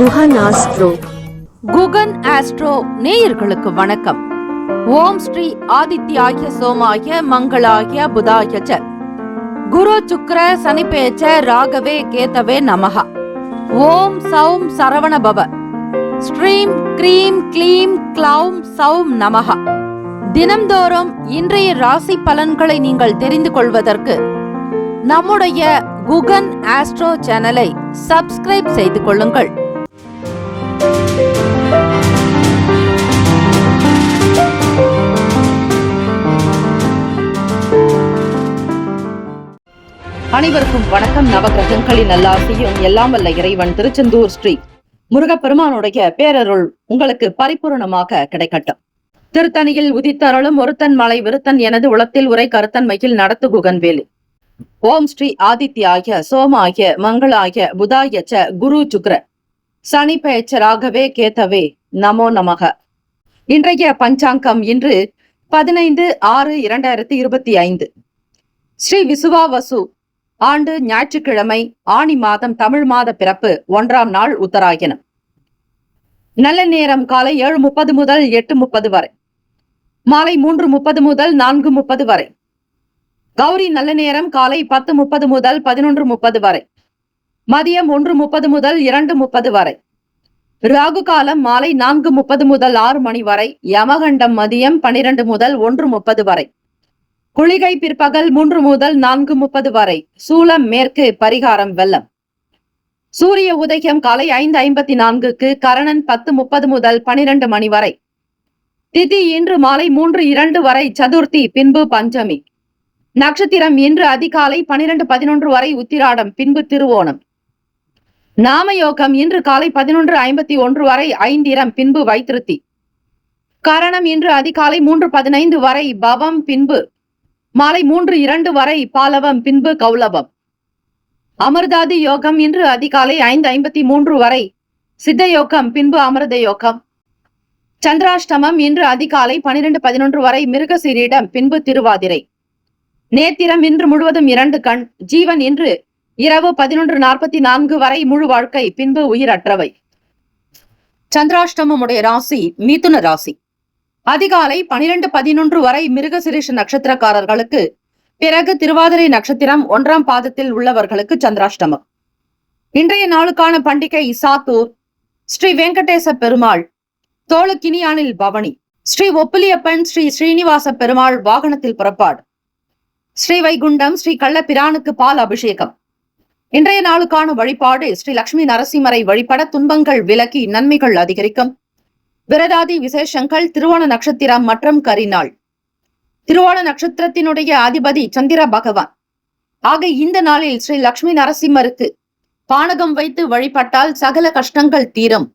Guhan astro. Guhan astro நேயர்களுக்கு வணக்கம். ஓம் ஸ்ரீ ஆதித்யாய சோமாய மங்களாய புதாய ச குரு சுக்ர சனிபேச்ச ராகவே கேதவே நமஹ. ஓம் சௌம் சரவண பவ. ஸ்ரீம் க்ரீம் க்ளீம் க்ளௌம் சௌம் நமஹ. தினம்தோறும் இன்றைய ராசி பலன்களை நீங்கள் தெரிந்து கொள்வதற்கு நம்முடைய குகன் ஆஸ்ட்ரோ சேனலை சப்ஸ்கிரைப் செய்து கொள்ளுங்கள். அனைவருக்கும் வணக்கம். நவகிரகங்களின் நல்லாசியும் எல்லாம் வல்ல இறைவன் திருச்செந்தூர் ஸ்ரீ முருகப்பெருமானுடைய பேரருள் உங்களுக்கு பரிபூர்ணமாக கிடைக்கட்டும். திருத்தணியில் உதித்தருளும் ஒருத்தன் மலை விருத்தன் எனது உளத்தில் உரை கருத்தன்மையில் நடத்து குகன்வேலி. ஓம் ஸ்ரீ ஆதித்யாய சோமாய மங்களாய புதாய ச குரு சுக்ர சனிபேச்ச ராகவே கேதவே நமோ நமக. இன்றைய பஞ்சாங்கம் இன்று 15/6/2025 ஸ்ரீ விசுவாவசு ஆண்டு ஞாயிற்றுக்கிழமை, ஆணி மாதம், தமிழ் மாத பிறப்பு, 1ஆம் நாள் உத்தராயணம். நல்ல நேரம் காலை 7:30 முதல் 8:30 வரை, மாலை 3:30 முதல் 4:30 வரை. கௌரி நல்ல நேரம் காலை 10:30 முதல் 11:30 வரை, மதியம் 1:30 முதல் 2:30 வரை. ராகு காலம் மாலை 4:30 முதல் 6 மணி வரை, யமகண்டம் மதியம் 12 முதல் 1:30 வரை, குளிகை பிற்பகல் 3 முதல் 4:30 வரை. சூலம் மேற்கு, பரிகாரம் வெள்ளம். சூரிய உதயம் காலை 5:54க்கு, கரணன் 10:30 முதல் 12 மணி வரை. திதி இன்று மாலை 3:02 வரை, சதுர்த்தி பின்பு பஞ்சமி. நட்சத்திரம் இன்று அதிகாலை 12:11 வரை உத்திராடம் பின்பு திருவோணம். நாமயோகம் இன்று காலை 11:51 வரை ஐந்திரம் பின்பு வைத்திருத்தி. கரணம் இன்று அதிகாலை 3:15 வரை பவம் பின்பு மாலை 3:02 வரை பாலவம் பின்பு கௌலபம். அமிர்தாதி யோகம் இன்று அதிகாலை 5:53 வரை சித்த யோகம் பின்பு அமிர்த யோகம். சந்திராஷ்டமம் இன்று அதிகாலை 12:11 வரை மிருகசீரிடம் பின்பு திருவாதிரை. நேத்திரம் இன்று முழுவதும் 2 கண். ஜீவன் இன்று இரவு 11:44 வரை முழு வாழ்க்கை பின்பு உயிரற்றவை. சந்திராஷ்டமம் உடைய ராசி மிதுன ராசி. அதிகாலை 12:11 வரை மிருகசிரீஷ நட்சத்திரக்காரர்களுக்கு, பிறகு திருவாதிரை நட்சத்திரம் 1ஆம் பாதத்தில் உள்ளவர்களுக்கு சந்திராஷ்டமம். இன்றைய நாளுக்கான பண்டிகை சாத்தூர், ஸ்ரீ வெங்கடேச பெருமாள், தோளுக்கினியானில் பவனி, ஸ்ரீ ஒப்புலியப்பன், ஸ்ரீ ஸ்ரீனிவாச பெருமாள் வாகனத்தில் புறப்பாடு, ஸ்ரீ வைகுண்டம், ஸ்ரீ கள்ளபிரானுக்கு பால் அபிஷேகம். இன்றைய நாளுக்கான வழிபாடு ஸ்ரீ லட்சுமி நரசிம்மரை வழிபட துன்பங்கள் விலகி நன்மைகள் அதிகரிக்கும். விரதாதி விசேஷங்கள் திருவோண நட்சத்திரம் மற்றும் கரிநாள். திருவோண நட்சத்திரத்தினுடைய அதிபதி சந்திர பகவான். ஆக இந்த நாளில் ஸ்ரீ லட்சுமி நரசிம்மருக்கு பானகம் வைத்து வழிபட்டால் சகல கஷ்டங்கள் தீரும்,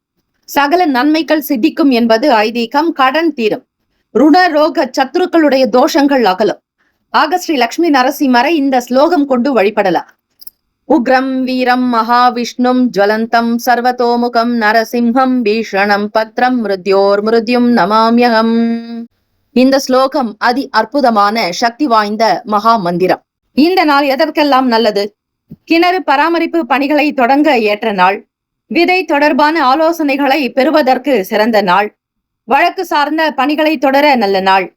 சகல நன்மைகள் சித்திக்கும் என்பது ஐதீகம். கடன் தீரும், ருண ரோக சத்துருக்களுடைய தோஷங்கள் அகலும். ஆக ஸ்ரீ லட்சுமி நரசிம்மரை இந்த ஸ்லோகம் கொண்டு வழிபடலாம். உக்ரம் வீரம் மகாவிஷ்ணும் ஜ்வலந்தம் சர்வதோமுகம் நரசிம்ஹம் பீஷணம் பத்ரம் மிருத்யோர் மிருத்யும் நமாம்யகம். இந்த ஸ்லோகம் அதி அற்புதமான சக்தி வாய்ந்த மகா மந்திரம். இந்த நாள் எதற்கெல்லாம் நல்லது? கிணறு பராமரிப்பு பணிகளை தொடங்க ஏற்ற நாள். விதை தொடர்பான ஆலோசனைகளை பெறுவதற்கு சிறந்த நாள். வழக்கு சார்ந்த பணிகளை தொடர நல்ல நாள்.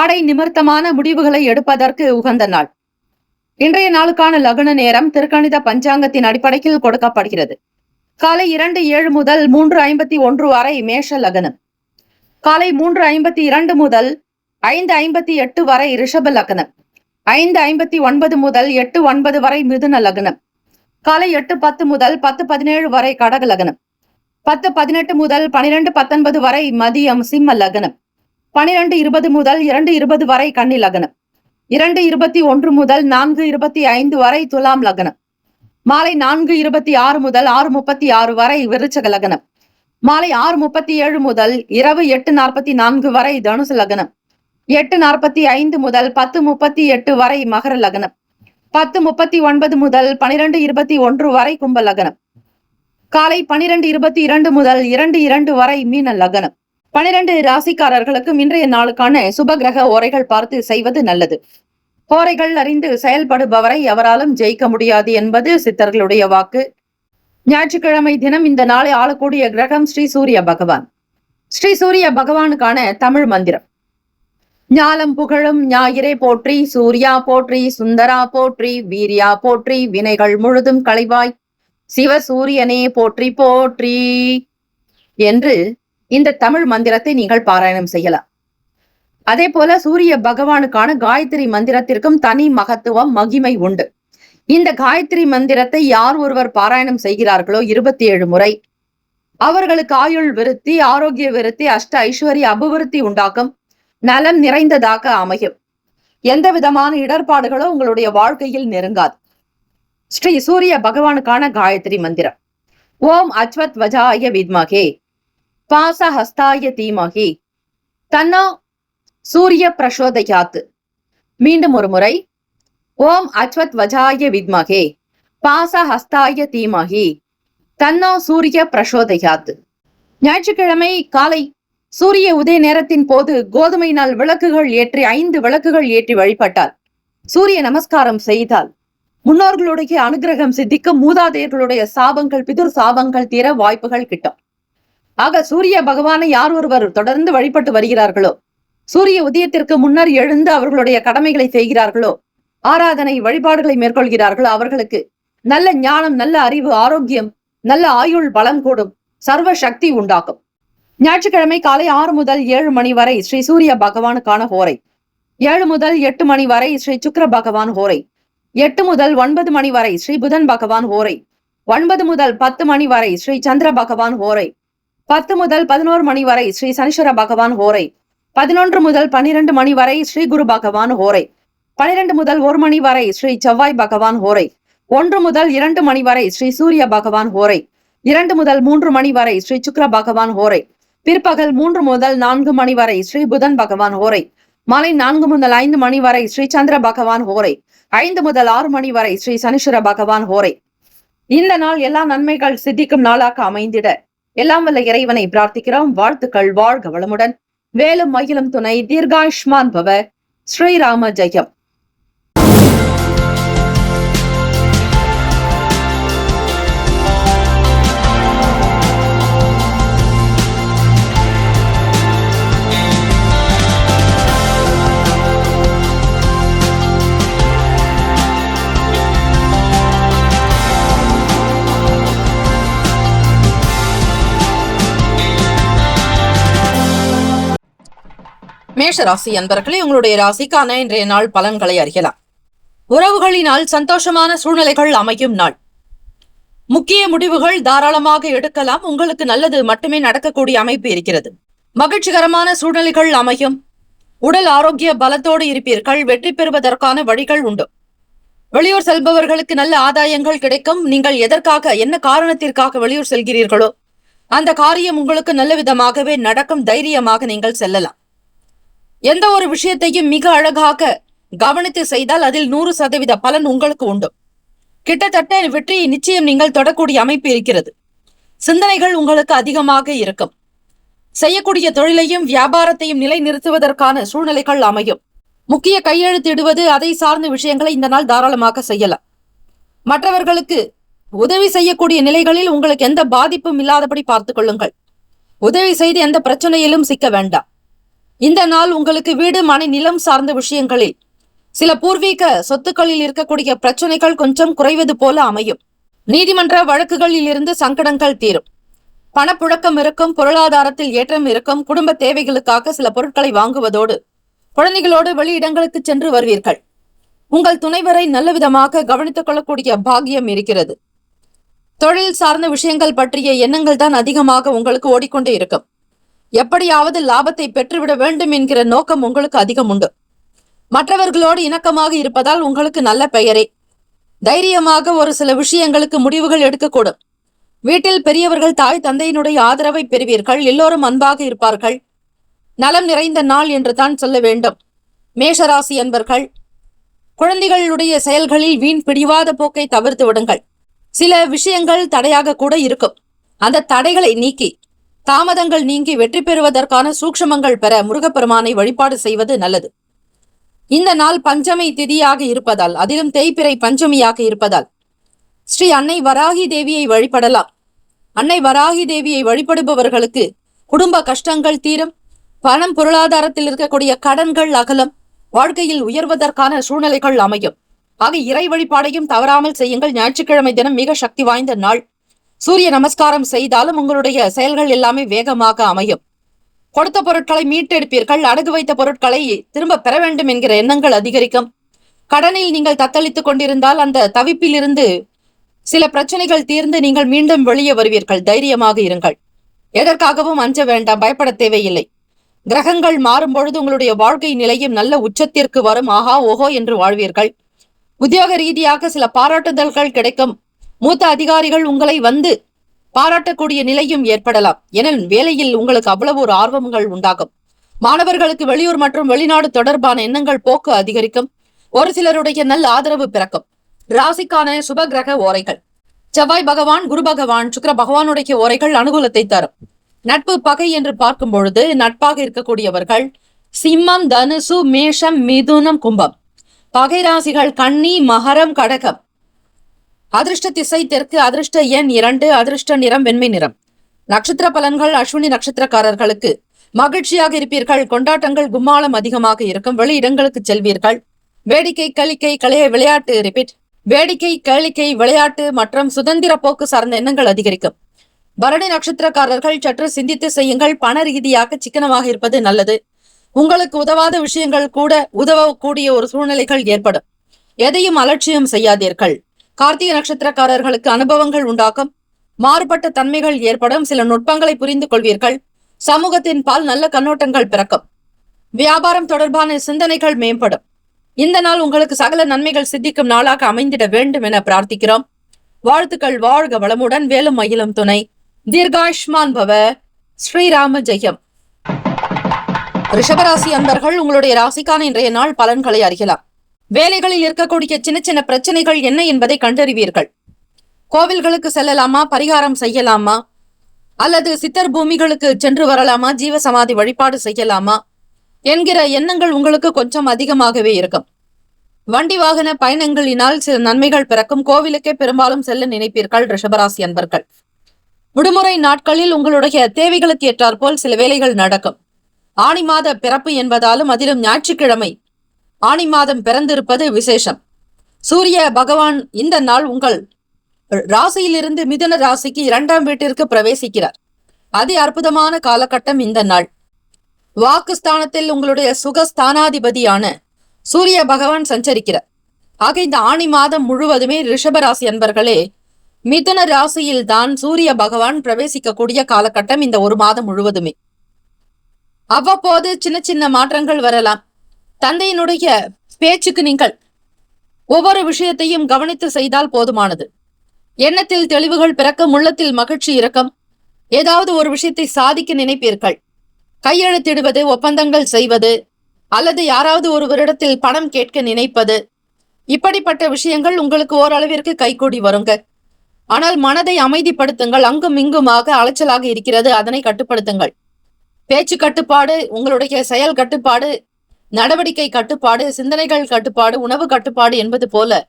ஆடை நிமித்தமான முடிவுகளை எடுப்பதற்கு உகந்த நாள். இன்றைய நாளுக்கான லக்ன நேரம் திருக்கணித பஞ்சாங்கத்தின் அடிப்படையில் கொடுக்கப்படுகிறது. காலை 2:07 முதல் 3:51 வரை மேஷ லக்னம். காலை 3:52 முதல் 5:58 வரை ரிஷப லக்னம். 5:59 முதல் 8:09 வரை மிதுன லக்னம். காலை 8:10 முதல் 10:17 வரை கடக லக்னம். 10:18 முதல் 12:19 வரை மதியம் சிம்ம லக்னம். 12:20 முதல் 2:20 வரை கன்னி லக்னம். 2:21 முதல் 4:25 வரை துலாம் லக்னம். மாலை 4:26 முதல் 6:36 வரை விருச்சக லக்னம். மாலை 6:37 முதல் இரவு 8:44 வரை தனுசு லக்னம். 8:45 முதல் 10:38 வரை மகர லக்னம். 10:39 முதல் 12:21 வரை கும்ப லக்னம். காலை 12:22 முதல் 2:02 வரை மீன லக்னம். 12 ராசிக்காரர்களுக்கும் இன்றைய நாளுக்கான சுபகிரக ஓரைகள் பார்த்து செய்வது நல்லது. ஓரைகள் அறிந்து செயல்படுபவரை எவராலும் ஜெயிக்க முடியாது என்பது சித்தர்களுடைய வாக்கு. ஞாயிற்றுக்கிழமை தினம் இந்த நாளை ஆளக்கூடிய கிரகம் ஸ்ரீ சூரிய பகவான். ஸ்ரீ சூரிய பகவானுக்கான தமிழ் மந்திரம்: ஞாலம் புகழும் ஞாயிறே போற்றி, சூர்யா போற்றி, சுந்தரா போற்றி, வீரியா போற்றி, வினைகள் முழுதும் களைவாய், சிவ சூரியனே போற்றி போற்றி என்று இந்த தமிழ் மந்திரத்தை நீங்கள் பாராயணம் செய்யலாம். அதே போல சூரிய பகவானுக்கான காயத்ரி மந்திரத்திற்கும் தனி மகத்துவம், மகிமை உண்டு. இந்த காயத்ரி மந்திரத்தை யார் ஒருவர் பாராயணம் செய்கிறார்களோ 27 முறை, அவர்களுக்கு ஆயுள் விருத்தி, ஆரோக்கிய விருத்தி, அஷ்ட ஐஸ்வர்ய அபிவிருத்தி உண்டாக்கும், நலம் நிறைந்ததாக அமையும். எந்த விதமான இடர்பாடுகளோ உங்களுடைய வாழ்க்கையில் நெருங்காது. ஸ்ரீ சூரிய பகவானுக்கான காயத்ரி மந்திரம்: ஓம் அச்வத் வஜாய வித்மகே பாசஹஸ்தாய தீமகி தன்னோ சூரிய பிரசோதயாத். மீண்டும் ஒரு முறை: ஓம் அச்வத் வஜாய வித்மகே பாசஹஸ்தாய தீமகி தன்னோ சூரிய பிரசோதயாத். ஞாயிற்றுக்கிழமை காலை சூரிய உதய நேரத்தின் போது கோதுமை நாள் விளக்குகள் ஏற்றி 5 விளக்குகள் ஏற்றி வழிபட்டால், சூரிய நமஸ்காரம் செய்தால் முன்னோர்களுடைய அனுகிரகம் சித்திக்கும், மூதாதையர்களுடைய சாபங்கள், பிதுர் சாபங்கள் தீர வாய்ப்புகள் கிட்டும். ஆக சூரிய பகவானை யார் ஒருவர் தொடர்ந்து வழிபட்டு வருகிறார்களோ, சூரிய உதயத்திற்கு முன்னர் எழுந்து அவர்களுடைய கடமைகளை செய்கிறார்களோ, ஆராதனை வழிபாடுகளை மேற்கொள்கிறார்களோ, அவர்களுக்கு நல்ல ஞானம், நல்ல அறிவு, ஆரோக்கியம், நல்ல ஆயுள் பலம் கூடும், சர்வ சக்தி உண்டாக்கும். ஞாயிற்றுக்கிழமை காலை 6 முதல் 7 மணி வரை ஸ்ரீ சூரிய பகவானுக்கான ஹோரை, 7 முதல் 8 மணி வரை ஸ்ரீ சுக்கிர பகவான் ஹோரை, 8 முதல் 9 மணி வரை ஸ்ரீ புதன் பகவான் ஹோரை, 9 முதல் 10 மணி வரை ஸ்ரீ சந்திர பகவான் ஹோரை, 10 முதல் 11 மணி வரை ஸ்ரீ சனீஸ்வர பகவான் ஹோரை, 11 முதல் 12 மணி வரை ஸ்ரீ குரு பகவான் ஹோரை, 12 முதல் 1 மணி வரை ஸ்ரீ செவ்வாய் பகவான் ஹோரை, 1 முதல் 2 மணி வரை ஸ்ரீ சூரிய பகவான் ஹோரை, 2 முதல் 3 மணி வரை ஸ்ரீ சுக்கிர பகவான் ஹோரை, பிற்பகல் 3 முதல் 4 மணி வரை ஸ்ரீ புதன் பகவான் ஹோரை, மாலை 4 முதல் 5 மணி வரை ஸ்ரீ சந்திர பகவான் ஹோரை, 5 முதல் 6 மணி வரை ஸ்ரீ சனீஸ்வர பகவான் ஹோரை. இந்த நாள் எல்லா நன்மைகள் சித்திக்கும் நாளாக அமைந்திட எல்லாம் வல்ல இறைவனை பிரார்த்திக்கிறோம். வாழ்த்துக்கள். வாழ்க வளமுடன். வேலும் மயிலும் துணை. தீர்காயுஷ்மான் பவ. ஸ்ரீராம ஜெயம். மேஷ ராசி அன்பர்களே, உங்களுடைய ராசிக்கான இன்றைய நாள் பலன்களை அறியலாம். உறவுகளினால் சந்தோஷமான சூழ்நிலைகள் அமையும் நாள். முக்கிய முடிவுகள் தாராளமாக எடுக்கலாம். உங்களுக்கு நல்லது மட்டுமே நடக்கக்கூடிய அமைப்பு இருக்கிறது. மகிழ்ச்சிகரமான சூழ்நிலைகள் அமையும். உடல் ஆரோக்கிய பலத்தோடு இருப்பீர்கள். வெற்றி பெறுவதற்கான வழிகள் உண்டு. வெளியூர் செல்பவர்களுக்கு நல்ல ஆதாயங்கள் கிடைக்கும். நீங்கள் எதற்காக, என்ன காரணத்திற்காக வெளியூர் செல்கிறீர்களோ அந்த காரியம் உங்களுக்கு நல்ல விதமாகவே நடக்கும். தைரியமாக நீங்கள் செல்லலாம். எந்த ஒரு விஷயத்தையும் மிக அழகாக கவனித்து செய்தால் அதில் 100% பலன் உங்களுக்கு உண்டு. கிட்டத்தட்ட வெற்றியை நிச்சயம் நீங்கள் தொடக்கூடிய அமைப்பு இருக்கிறது. சிந்தனைகள் உங்களுக்கு அதிகமாக இருக்கும். செய்யக்கூடிய தொழிலையும் வியாபாரத்தையும் நிலைநிறுத்துவதற்கான சூழ்நிலைகள் அமையும். முக்கிய கையெழுத்திடுவது, அதை சார்ந்த விஷயங்களை இந்த நாள் தாராளமாக செய்யலாம். மற்றவர்களுக்கு உதவி செய்யக்கூடிய நிலைகளில் உங்களுக்கு எந்த பாதிப்பும் இல்லாதபடி பார்த்துக் கொள்ளுங்கள். உதவி செய்து எந்த பிரச்சனையிலும் சிக்க வேண்டாம். இந்த நாள் உங்களுக்கு வீடு, மனை, நிலம் சார்ந்த விஷயங்களில், சில பூர்வீக சொத்துக்களில் இருக்கக்கூடிய பிரச்சனைகள் கொஞ்சம் குறைவது போல அமையும். நீதிமன்ற வழக்குகளில் இருந்து சங்கடங்கள் தீரும். பணப்புழக்கம் இருக்கும். பொருளாதாரத்தில் ஏற்றம் இருக்கும். குடும்ப தேவைகளுக்காக சில பொருட்களை வாங்குவதோடு குழந்தைகளோடு வெளியிடங்களுக்கு சென்று வருவீர்கள். உங்கள் துணைவரை நல்ல விதமாக கவனித்துக் கொள்ளக்கூடிய பாக்கியம் இருக்கிறது. தொழில் சார்ந்த விஷயங்கள் பற்றிய எண்ணங்கள் தான் அதிகமாக உங்களுக்கு ஓடிக்கொண்டே இருக்கும். எப்படியாவது லாபத்தை பெற்றுவிட வேண்டும் என்கிற நோக்கம் உங்களுக்கு அதிகம் உண்டு. மற்றவர்களோடு இணக்கமாக இருப்பதால் உங்களுக்கு நல்ல பெயரே. தைரியமாக ஒரு சில விஷயங்களுக்கு முடிவுகள் எடுக்கக்கூடும். வீட்டில் பெரியவர்கள், தாய் தந்தையினுடைய ஆதரவை பெறுவீர்கள். எல்லோரும் அன்பாக இருப்பார்கள். நலம் நிறைந்த நாள் என்று தான் சொல்ல வேண்டும். மேஷராசி அன்பர்கள், குழந்தைகளுடைய செயல்களில் வீண் பிடிவாத போக்கை தவிர்த்து விடுங்கள். சில விஷயங்கள் தடையாக கூட இருக்கும். அந்த தடைகளை நீக்கி, தாமதங்கள் நீங்கி வெற்றி பெறுவதற்கான சூக்ஷமங்கள் பெற முருகப்பெருமானை வழிபாடு செய்வது நல்லது. இந்த நாள் பஞ்சமி திதியாக இருப்பதால், அதிலும் தேய்பிறை பஞ்சமியாக இருப்பதால் ஸ்ரீ அன்னை வராகி தேவியை வழிபடலாம். அன்னை வராகி தேவியை வழிபடுபவர்களுக்கு குடும்ப கஷ்டங்கள் தீரும், பணம் பொருளாதாரத்தில் இருக்கக்கூடிய கடன்கள் அகலம், வாழ்க்கையில் உயர்வதற்கான சூழ்நிலைகள் அமையும். ஆக இறை வழிபாடையும் தவறாமல் செய்யுங்கள். ஞாயிற்றுக்கிழமை தினம் மிக சக்தி வாய்ந்த நாள். சூரிய நமஸ்காரம் செய்தாலும் உங்களுடைய செயல்கள் எல்லாமே வேகமாக அமையும். கொடுத்த பொருட்களை மீட்டெடுப்பீர்கள். அடகு வைத்த பொருட்களை திரும்ப பெற வேண்டும் என்கிற எண்ணங்கள் அதிகரிக்கும். கடனில் நீங்கள் தத்தளித்துக் கொண்டிருந்தால் அந்த தவிப்பில் இருந்து சில பிரச்சனைகள் தீர்ந்து நீங்கள் மீண்டும் வெளியே வருவீர்கள். தைரியமாக இருங்கள். எதற்காகவும் அஞ்ச வேண்டாம், பயப்பட தேவையில்லை. கிரகங்கள் மாறும் பொழுது உங்களுடைய வாழ்க்கை நிலையும் நல்ல உச்சத்திற்கு வரும். ஆஹா ஓஹோ என்று வாழ்வீர்கள். உத்தியோக ரீதியாக சில பாராட்டுதல்கள் கிடைக்கும். மூத்த அதிகாரிகள் உங்களை வந்து பாராட்டக்கூடிய நிலையும் ஏற்படலாம். என வேலையில் உங்களுக்கு அவ்வளவு ஒரு ஆர்வங்கள் உண்டாகும். மாணவர்களுக்கு வெளியூர் மற்றும் வெளிநாடு தொடர்பான எண்ணங்கள் போக்கு அதிகரிக்கும். ஒரு சிலருடைய நல்ல ஆதரவு பிறக்கும். ராசிக்கான சுப கிரக ஓரைகள்: செவ்வாய் பகவான், குரு பகவான், சுக்கிர பகவானுடைய ஓரைகள் அனுகூலத்தை தரும். நட்பு பகை என்று பார்க்கும் பொழுது நட்பாக இருக்கக்கூடியவர்கள் சிம்மம், தனுசு, மேஷம், மிதுனம், கும்பம். பகை ராசிகள் கன்னி, மகரம், கடகம். அதிர்ஷ்ட திசை தெற்கு, அதிர்ஷ்ட எண் 2, அதிர்ஷ்ட நிறம் வெண்மை நிறம். நட்சத்திர பலன்கள்: அஸ்வினி நட்சத்திரக்காரர்களுக்கு மகிழ்ச்சியாக இருப்பீர்கள். கொண்டாட்டங்கள் கும்மாளம் அதிகமாக இருக்கும். வெளி இடங்களுக்கு செல்வீர்கள். வேடிக்கை, கேளிக்கை, கலைய விளையாட்டு ரிப்பீட் வேடிக்கை, கேளிக்கை, விளையாட்டு மற்றும் சுதந்திர போக்கு சார்ந்த எண்ணங்கள் அதிகரிக்கும். பரணி நட்சத்திரக்காரர்கள் சற்று சிந்தித்து செய்யுங்கள். பண ரீதியாக சிக்கனமாக இருப்பது நல்லது. உங்களுக்கு உதவாத விஷயங்கள் கூட உதவக்கூடிய ஒரு சூழ்நிலைகள் ஏற்படும். எதையும் அலட்சியம் செய்யாதீர்கள். கார்த்திகை நட்சத்திரக்காரர்களுக்கு அனுபவங்கள் உண்டாகும். மாறுபட்ட தன்மைகள் ஏற்படும். சில நுட்பங்களை புரிந்து கொள்வீர்கள். சமூகத்தின் பால் நல்ல கண்ணோட்டங்கள் பிறக்கும். வியாபாரம் தொடர்பான சிந்தனைகள் மேம்படும். இந்த நாள் உங்களுக்கு சகல நன்மைகள் சித்திக்கும் நாளாக அமைந்திட வேண்டும் என பிரார்த்திக்கிறோம். வாழ்த்துக்கள். வாழ்க வளமுடன். வேலும் மயிலும் துணை. தீர்காயுஷ்மான் பவ. ஸ்ரீராம ஜெயம். ரிஷபராசி அன்பர்கள், உங்களுடைய ராசிக்கான இன்றைய நாள் பலன்களை அறியலாம். வேலைகளில் இருக்கக்கூடிய சின்ன சின்ன பிரச்சனைகள் என்ன என்பதை கண்டறிவீர்கள். கோவில்களுக்கு செல்லலாமா, பரிகாரம் செய்யலாமா, அல்லது சித்தர் பூமிகளுக்கு சென்று வரலாமா, ஜீவ சமாதி வழிபாடு செய்யலாமா என்கிற எண்ணங்கள் உங்களுக்கு கொஞ்சம் அதிகமாகவே இருக்கும். வண்டி வாகன பயணங்களினால் சில நன்மைகள் பிறக்கும். கோவிலுக்கே பெரும்பாலும் செல்ல நினைப்பீர்கள் ரிஷபராசி அன்பர்கள். விடுமுறை நாட்களில் உங்களுடைய தேவைகளுக்கு ஏற்றாற்போல் சில வேலைகள் நடக்கும். ஆணி மாத பிறப்பு என்பதாலும் அதிலும் ஞாயிற்றுக்கிழமை ஆணி மாதம் பிறந்திருப்பது விசேஷம். சூரிய பகவான் இந்த நாள் உங்கள் ராசியிலிருந்து மிதுன ராசிக்கு 2ஆம் வீட்டிற்கு பிரவேசிக்கிறார். அதி அற்புதமான காலகட்டம் இந்த நாள். வாக்குஸ்தானத்தில் உங்களுடைய சுகஸ்தானாதிபதியான சூரிய பகவான் சஞ்சரிக்கிறார். ஆக இந்த ஆணி மாதம் முழுவதுமே ரிஷபராசி அன்பர்களே, மிதுன ராசியில் தான் சூரிய பகவான் பிரவேசிக்கக்கூடிய காலகட்டம் இந்த ஒரு மாதம் முழுவதுமே. அவ்வப்போது சின்ன சின்ன மாற்றங்கள் வரலாம். தந்தையினுடைய பேச்சுக்கு நீங்கள் ஒவ்வொரு விஷயத்தையும் கவனித்து செய்தால் போதுமானது. எண்ணத்தில் தெளிவுகள் பிறக்கும். உள்ளத்தில் மகிழ்ச்சி இருக்கும். ஏதாவது ஒரு விஷயத்தை சாதிக்க நினைப்பீர்கள். கையெழுத்திடுவது, ஒப்பந்தங்கள் செய்வது, அல்லது யாராவது ஒருவரிடத்தில் பணம் கேட்க நினைப்பது, இப்படிப்பட்ட விஷயங்கள் உங்களுக்கு ஓரளவிற்கு கைகூடி வருங்க. ஆனால் மனதை அமைதிப்படுத்துங்கள். அங்கும் இங்குமாக அலைச்சலாக இருக்கிறது, அதனை கட்டுப்படுத்துங்கள். பேச்சு கட்டுப்பாடு, உங்களுடைய செயல் கட்டுப்பாடு, நடவடிக்கை கட்டுப்பாடு, சிந்தனைகள் கட்டுப்பாடு, உணவு கட்டுப்பாடு என்பது போல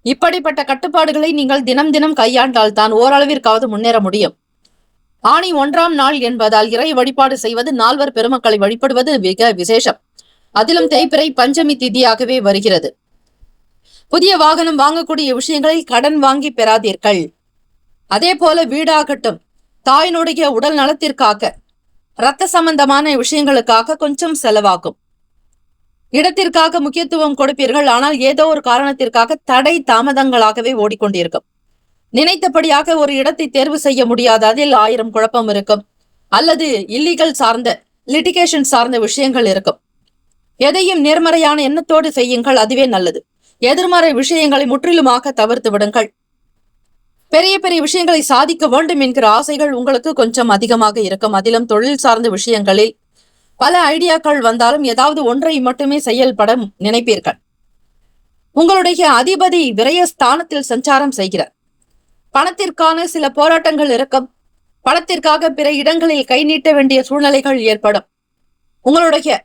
இப்படிப்பட்ட கட்டுப்பாடுகளை நீங்கள் தினம் தினம் கையாண்டால் தான் ஓரளவிற்காவது முன்னேற முடியும். ஆணி 1ஆம் நாள் என்பதால் இறை வழிபாடு செய்வது, நால்வர் பெருமக்களை வழிபடுவது மிக விசேஷம். அதிலும் தேய்பிறை பஞ்சமி திதியாகவே வருகிறது. புதிய வாகனம் வாங்கக்கூடிய விஷயங்களில் கடன் வாங்கி பெறாதீர்கள். அதே போல வீடாகட்டும், தாயினுடைய உடல் நலத்திற்காக, இரத்த சம்பந்தமான விஷயங்களுக்காக கொஞ்சம் செலவாகும். இடத்திற்காக முக்கியத்துவம் கொடுப்பீர்கள். ஆனால் ஏதோ ஒரு காரணத்திற்காக தடை தாமதங்களாகவே ஓடிக்கொண்டிருக்கும். நினைத்தபடியாக ஒரு இடத்தை தேர்வு செய்ய முடியாது. அதில் 1000 குழப்பம் இருக்கும். அல்லது இல்லீகல் சார்ந்த லிட்டிகேஷன் சார்ந்த விஷயங்கள் இருக்கும். எதையும் நேர்மறையான எண்ணத்தோடு செய்யுங்கள், அதுவே நல்லது. எதிர்மறை விஷயங்களை முற்றிலுமாக தவிர்த்து விடுங்கள். பெரிய பெரிய விஷயங்களை சாதிக்க வேண்டும் என்கிற ஆசைகள் உங்களுக்கு கொஞ்சம் அதிகமாக இருக்கும். அதிலும் தொழில் சார்ந்த விஷயங்களில் பல ஐடியாக்கள் வந்தாலும் ஏதாவது ஒன்றை மட்டுமே செயல்பட நினைப்பீர்கள். உங்களுடைய அதிபதி விரயஸ்தானத்தில் சஞ்சாரம் செய்கிறார். பணத்திற்கான சில போராட்டங்கள் இருக்கும். பணத்திற்காக பிற இடங்களில் கை நீட்ட வேண்டிய சூழ்நிலைகள் ஏற்படும். உங்களுடைய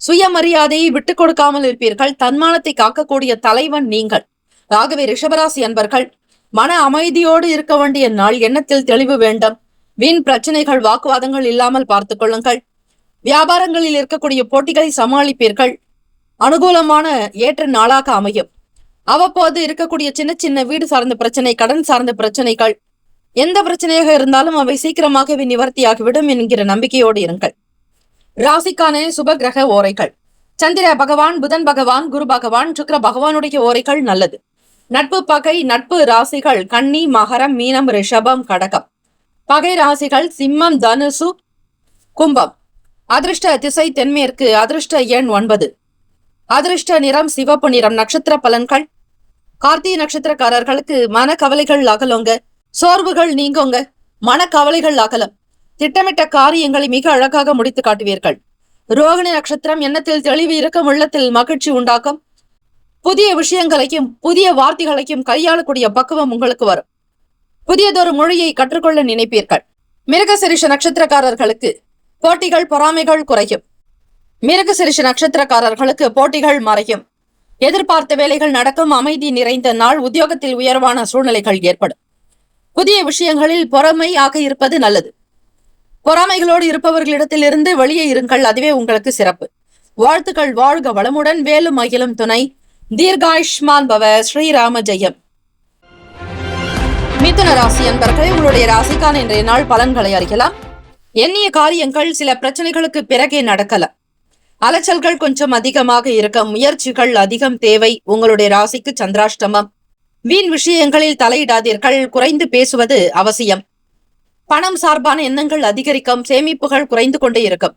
சுயமரியாதையை விட்டுக் கொடுக்காமல் இருப்பீர்கள். தன்மானத்தை காக்கக்கூடிய தலைவன் நீங்கள். ஆகவே ரிஷபராசி அன்பர்கள், மன அமைதியோடு இருக்க வேண்டிய நாள். எண்ணத்தில் தெளிவு வேண்டும். வீண் பிரச்சனைகள், வாக்குவாதங்கள் இல்லாமல் பார்த்துக் கொள்ளுங்கள். வியாபாரங்களில் இருக்கக்கூடிய போட்டிகளை சமாளிப்பீர்கள். அனுகூலமான ஏற்ற நாளாக அமையும். அவ்வப்போது இருக்கக்கூடிய சின்ன சின்ன வீடு சார்ந்த பிரச்சனை, கடன் சார்ந்த பிரச்சனைகள், எந்த பிரச்சனையாக இருந்தாலும் அவை சீக்கிரமாகவே நிவர்த்தியாகிவிடும் என்கிற நம்பிக்கையோடு இருங்கள். ராசிக்கான சுப கிரக ஓரைகள். சந்திர பகவான், புதன் பகவான், குரு பகவான், சுக்கிர பகவானுடைய ஓரைகள் நல்லது. நட்பு பகை. நட்பு ராசிகள் கன்னி, மகரம், மீனம், ரிஷபம், கடகம். பகை ராசிகள் சிம்மம், தனுசு, கும்பம். அதிர்ஷ்ட திசை தென்மேற்கு. அதிர்ஷ்ட எண் 9. அதிர்ஷ்ட நிறம் சிவப்பு நிறம். நட்சத்திர பலன்கள். கார்த்திகை நட்சத்திரக்காரர்களுக்கு மனக்கவலைகள் அகலுங்க. சோர்வுகள் நீங்குங்க. மனக்கவலைகள் அகலம். திட்டமிட்ட காரியங்களை மிக அழகாக முடித்து காட்டுவீர்கள். ரோகிணி நட்சத்திரம். எண்ணத்தில் தெளிவு இருக்கும். உள்ளத்தில் மகிழ்ச்சி உண்டாக்கும். புதிய விஷயங்களையும் புதிய வார்த்தைகளையும் கையாளக்கூடிய பக்குவம் உங்களுக்கு வரும். புதியதொரு மொழியை கற்றுக்கொள்ள நினைப்பீர்கள். மிருகசீரிஷ நட்சத்திரக்காரர்களுக்கு போட்டிகள், பொறாமைகள் குறையும். மிருகசீரிஷ நட்சத்திரக்காரர்களுக்கு போட்டிகள் மறையும். எதிர்பார்த்த வேலைகள் நடக்கும். அமைதி நிறைந்த நாள். உத்தியோகத்தில் உயர்வான சூழ்நிலைகள் ஏற்படும். புதிய விஷயங்களில் பொறாமையாக இருப்பது நல்லது. பொறாமைகளோடு இருப்பவர்களிடத்திலிருந்து வெளியே இருங்கள். அதுவே உங்களுக்கு சிறப்பு. வாழ்த்துக்கள். வாழ்க வளமுடன். வேலும் மகிழும் துணை. தீர்காயுஷ்மான் பவ. ஸ்ரீராம ஜெயம். மிதுன ராசி அன்பர்களே, உங்களுடைய ராசிக்கான இன்றைய நாள் பலன்களை அறியலாம். எண்ணிய காரியங்கள் சில பிரச்சனைகளுக்கு பிறகே நடக்கலாம். அலைச்சல்கள் கொஞ்சம் அதிகமாக இருக்கும். முயற்சிகள் அதிகம் தேவை. உங்களுடைய ராசிக்கு சந்திராஷ்டமம். வீண் விஷயங்களில் தலையிடாதீர்கள். குறைந்து பேசுவது அவசியம். பணம் சார்பான எண்ணங்கள் அதிகரிக்கும். சேமிப்புகள் குறைந்து கொண்டே இருக்கும்.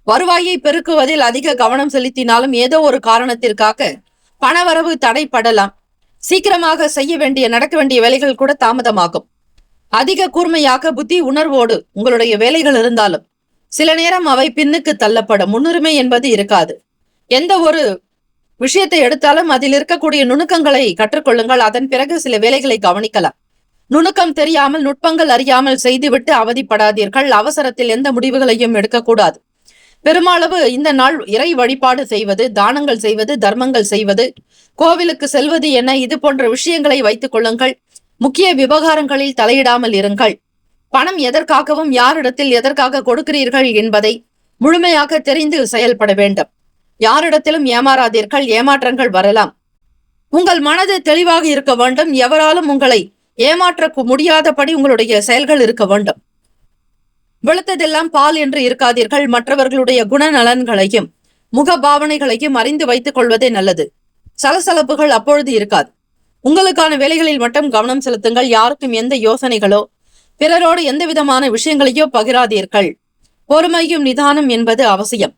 வருவாயை பெருக்குவதில் அதிக கவனம் செலுத்தினாலும் ஏதோ ஒரு காரணத்திற்காக பணவரவு தடைப்படலாம். சீக்கிரமாக செய்ய வேண்டிய நடக்க வேண்டிய வேலைகள் கூட தாமதமாகும். அதிக கூர்மையாக புத்தி உணர்வோடு உங்களுடைய வேலைகள் இருந்தாலும் சில நேரம் அவை பின்னுக்கு தள்ளப்படும். முன்னுரிமை என்பது இருக்காது. எந்த ஒரு விஷயத்தை எடுத்தாலும் அதில் இருக்கக்கூடிய நுணுக்கங்களை கற்றுக்கொள்ளுங்கள். அதன் பிறகு சில வேலைகளை கவனிக்கலாம். நுணுக்கம் தெரியாமல், நுட்பங்கள் அறியாமல் செய்துவிட்டு அவதிப்படாதீர்கள். அவசரத்தில் எந்த முடிவுகளையும் எடுக்கக்கூடாது. பெருமளவு இந்த நாள் இறை வழிபாடு செய்வது, தானங்கள் செய்வது, தர்மங்கள் செய்வது, கோவிலுக்கு செல்வது என இது போன்ற விஷயங்களை வைத்துக் கொள்ளுங்கள். முக்கிய விவகாரங்களில் தலையிடாமல் இருங்கள். பணம் எதற்காகவும் யாரிடத்தில் எதற்காக கொடுக்கிறீர்கள் என்பதை முழுமையாக தெரிந்து செயல்பட வேண்டும். யாரிடத்திலும் ஏமாறாதீர்கள். ஏமாற்றங்கள் வரலாம். உங்கள் மனது தெளிவாக இருக்க வேண்டும். எவராலும் உங்களை ஏமாற்ற முடியாதபடி உங்களுடைய செயல்கள் இருக்க வேண்டும். வெளுத்ததெல்லாம் பால் என்று இருக்காதீர்கள். மற்றவர்களுடைய குணநலன்களையும் முக பாவனைகளையும் அறிந்து வைத்துக் கொள்வதே நல்லது. சலசலப்புகள் அப்பொழுது இருக்காது. உங்களுக்கான வேலைகளில் மட்டும் கவனம் செலுத்துங்கள். யாருக்கும் எந்த யோசனைகளோ பிறரோடு எந்த விதமான விஷயங்களையோ பகிராதீர்கள். பொறுமையும் நிதானம் என்பது அவசியம்.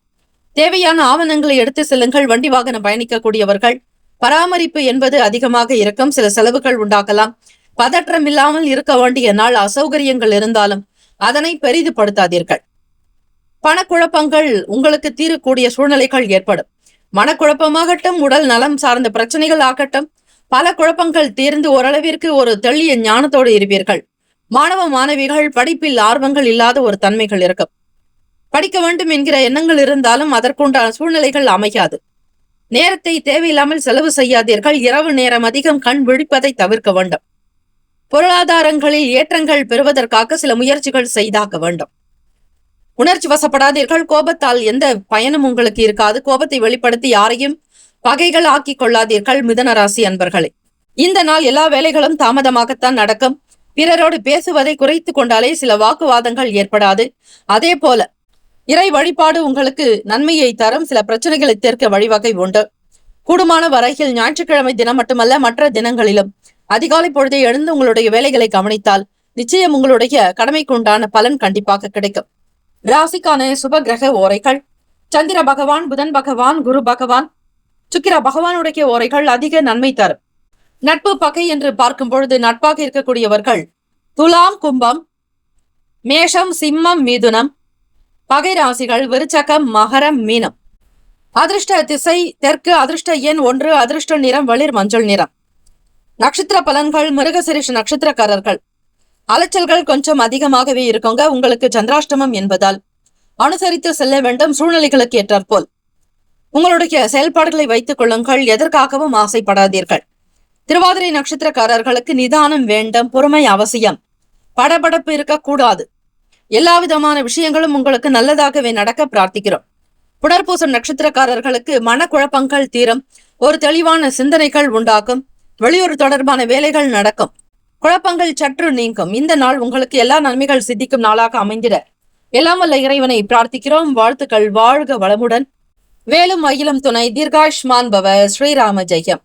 தேவையான ஆவணங்களை எடுத்து செல்லுங்கள். வண்டி வாகனம் பயணிக்கக்கூடியவர்கள் பராமரிப்பு என்பது அதிகமாக இருக்கும். சில செலவுகள் உண்டாகலாம். பதற்றம் இல்லாமல் இருக்க வேண்டிய நாள். அசௌகரியங்கள் இருந்தாலும் அதனை பெரிதுபடுத்தாதீர்கள். பணக்குழப்பங்கள் உங்களுக்கு தீரக்கூடிய சூழ்நிலைகள் ஏற்படும். மனக்குழப்பமாகட்டும், உடல் நலம் சார்ந்த பிரச்சனைகள் ஆகட்டும், பல குழப்பங்கள் தீர்ந்து ஓரளவிற்கு ஒரு தெளிய ஞானத்தோடு இருப்பீர்கள். மாணவ மாணவிகள் படிப்பில் ஆர்வங்கள் இல்லாத ஒரு தன்மைகள் இருக்கும். படிக்க வேண்டும் என்கிற எண்ணங்கள் இருந்தாலும் அதற்குண்டான சூழ்நிலைகள் அமையாது. நேரத்தை தேவையில்லாமல் செலவு செய்யாதீர்கள். இரவு நேரம் அதிகம் கண் விழிப்பதை தவிர்க்க வேண்டும். பொருளாதாரங்களில் ஏற்றங்கள் பெறுவதற்காக சில முயற்சிகள் செய்தாக வேண்டும். உணர்ச்சி வசப்படாதீர்கள். கோபத்தால் எந்த பயனும் உங்களுக்கு இருக்காது. கோபத்தை வெளிப்படுத்தி யாரையும் பகைகள் ஆக்கி கொள்ளாதீர்கள். மிதுன ராசி அன்பர்களே, இந்த நாள் எல்லா வேலைகளும் தாமதமாகத்தான் நடக்கும். பிறரோடு பேசுவதை குறைத்து கொண்டாலே சில வாக்குவாதங்கள் ஏற்படாது. அதே போல இறை வழிபாடு உங்களுக்கு நன்மையை தரும். சில பிரச்சனைகளை தீர்க்க வழிவகை உண்டு. கூடுமான வரையில் ஞாயிற்றுக்கிழமை தினம் மட்டுமல்ல, மற்ற தினங்களிலும் அதிகாலை பொழுதை எழுந்து உங்களுடைய வேலைகளை கவனித்தால் நிச்சயம் உங்களுடைய கடமைக்கு உண்டான பலன் கண்டிப்பாக கிடைக்கும். ராசிக்கான சுப கிரக ஓரைகள். சந்திர பகவான், புதன் பகவான், குரு பகவான், சுக்கிர பகவானுடைய ஓரைகள் அதிக நன்மை தரும். நட்பு பகை என்று பார்க்கும் பொழுது நட்பாக இருக்கக்கூடியவர்கள் துலாம், கும்பம், மேஷம், சிம்மம், மிதுனம். பகை ராசிகள் விருச்சகம், மகரம், மீனம். அதிர்ஷ்ட திசை தெற்கு. அதிர்ஷ்ட எண் 1. அதிர்ஷ்ட நிறம் வெளிர் மஞ்சள் நிறம். நட்சத்திர பலன்கள். மிருகசீரிஷ நட்சத்திரக்காரர்கள் அலைச்சல்கள் கொஞ்சம் அதிகமாகவே இருக்குங்க. உங்களுக்கு சந்திராஷ்டமம் என்பதால் அனுசரித்து செல்ல வேண்டும். சூழ்நிலைகளுக்கு ஏற்றாற்போல் உங்களுடைய செயல்பாடுகளை வைத்துக் கொள்ளுங்கள். எதற்காகவும் ஆசைப்படாதீர்கள். திருவாதிரை நட்சத்திரக்காரர்களுக்கு நிதானம் வேண்டும், பொறுமை அவசியம். படபடப்பு இருக்கக்கூடாது. எல்லா விதமான விஷயங்களும் உங்களுக்கு நல்லதாகவே நடக்க பிரார்த்திக்கிறோம். புனர்பூசம் நட்சத்திரக்காரர்களுக்கு மனக்குழப்பங்கள் தீரும், ஒரு தெளிவான சிந்தனைகள் உண்டாகும், வெளியூர் தொடர்பான வேலைகள் நடக்கும், குழப்பங்கள் சற்று நீங்கும். இந்த நாள் உங்களுக்கு எல்லா நன்மைகள் சித்திக்கும் நாளாக அமைந்திட எல்லாம் வல்ல இறைவனை பிரார்த்திக்கிறோம். வாழ்த்துக்கள். வாழ்க வளமுடன். வேலும் மயிலும் துணை. தீர்காயுஷ்மான் பவ. ஸ்ரீராம ஜெயம்.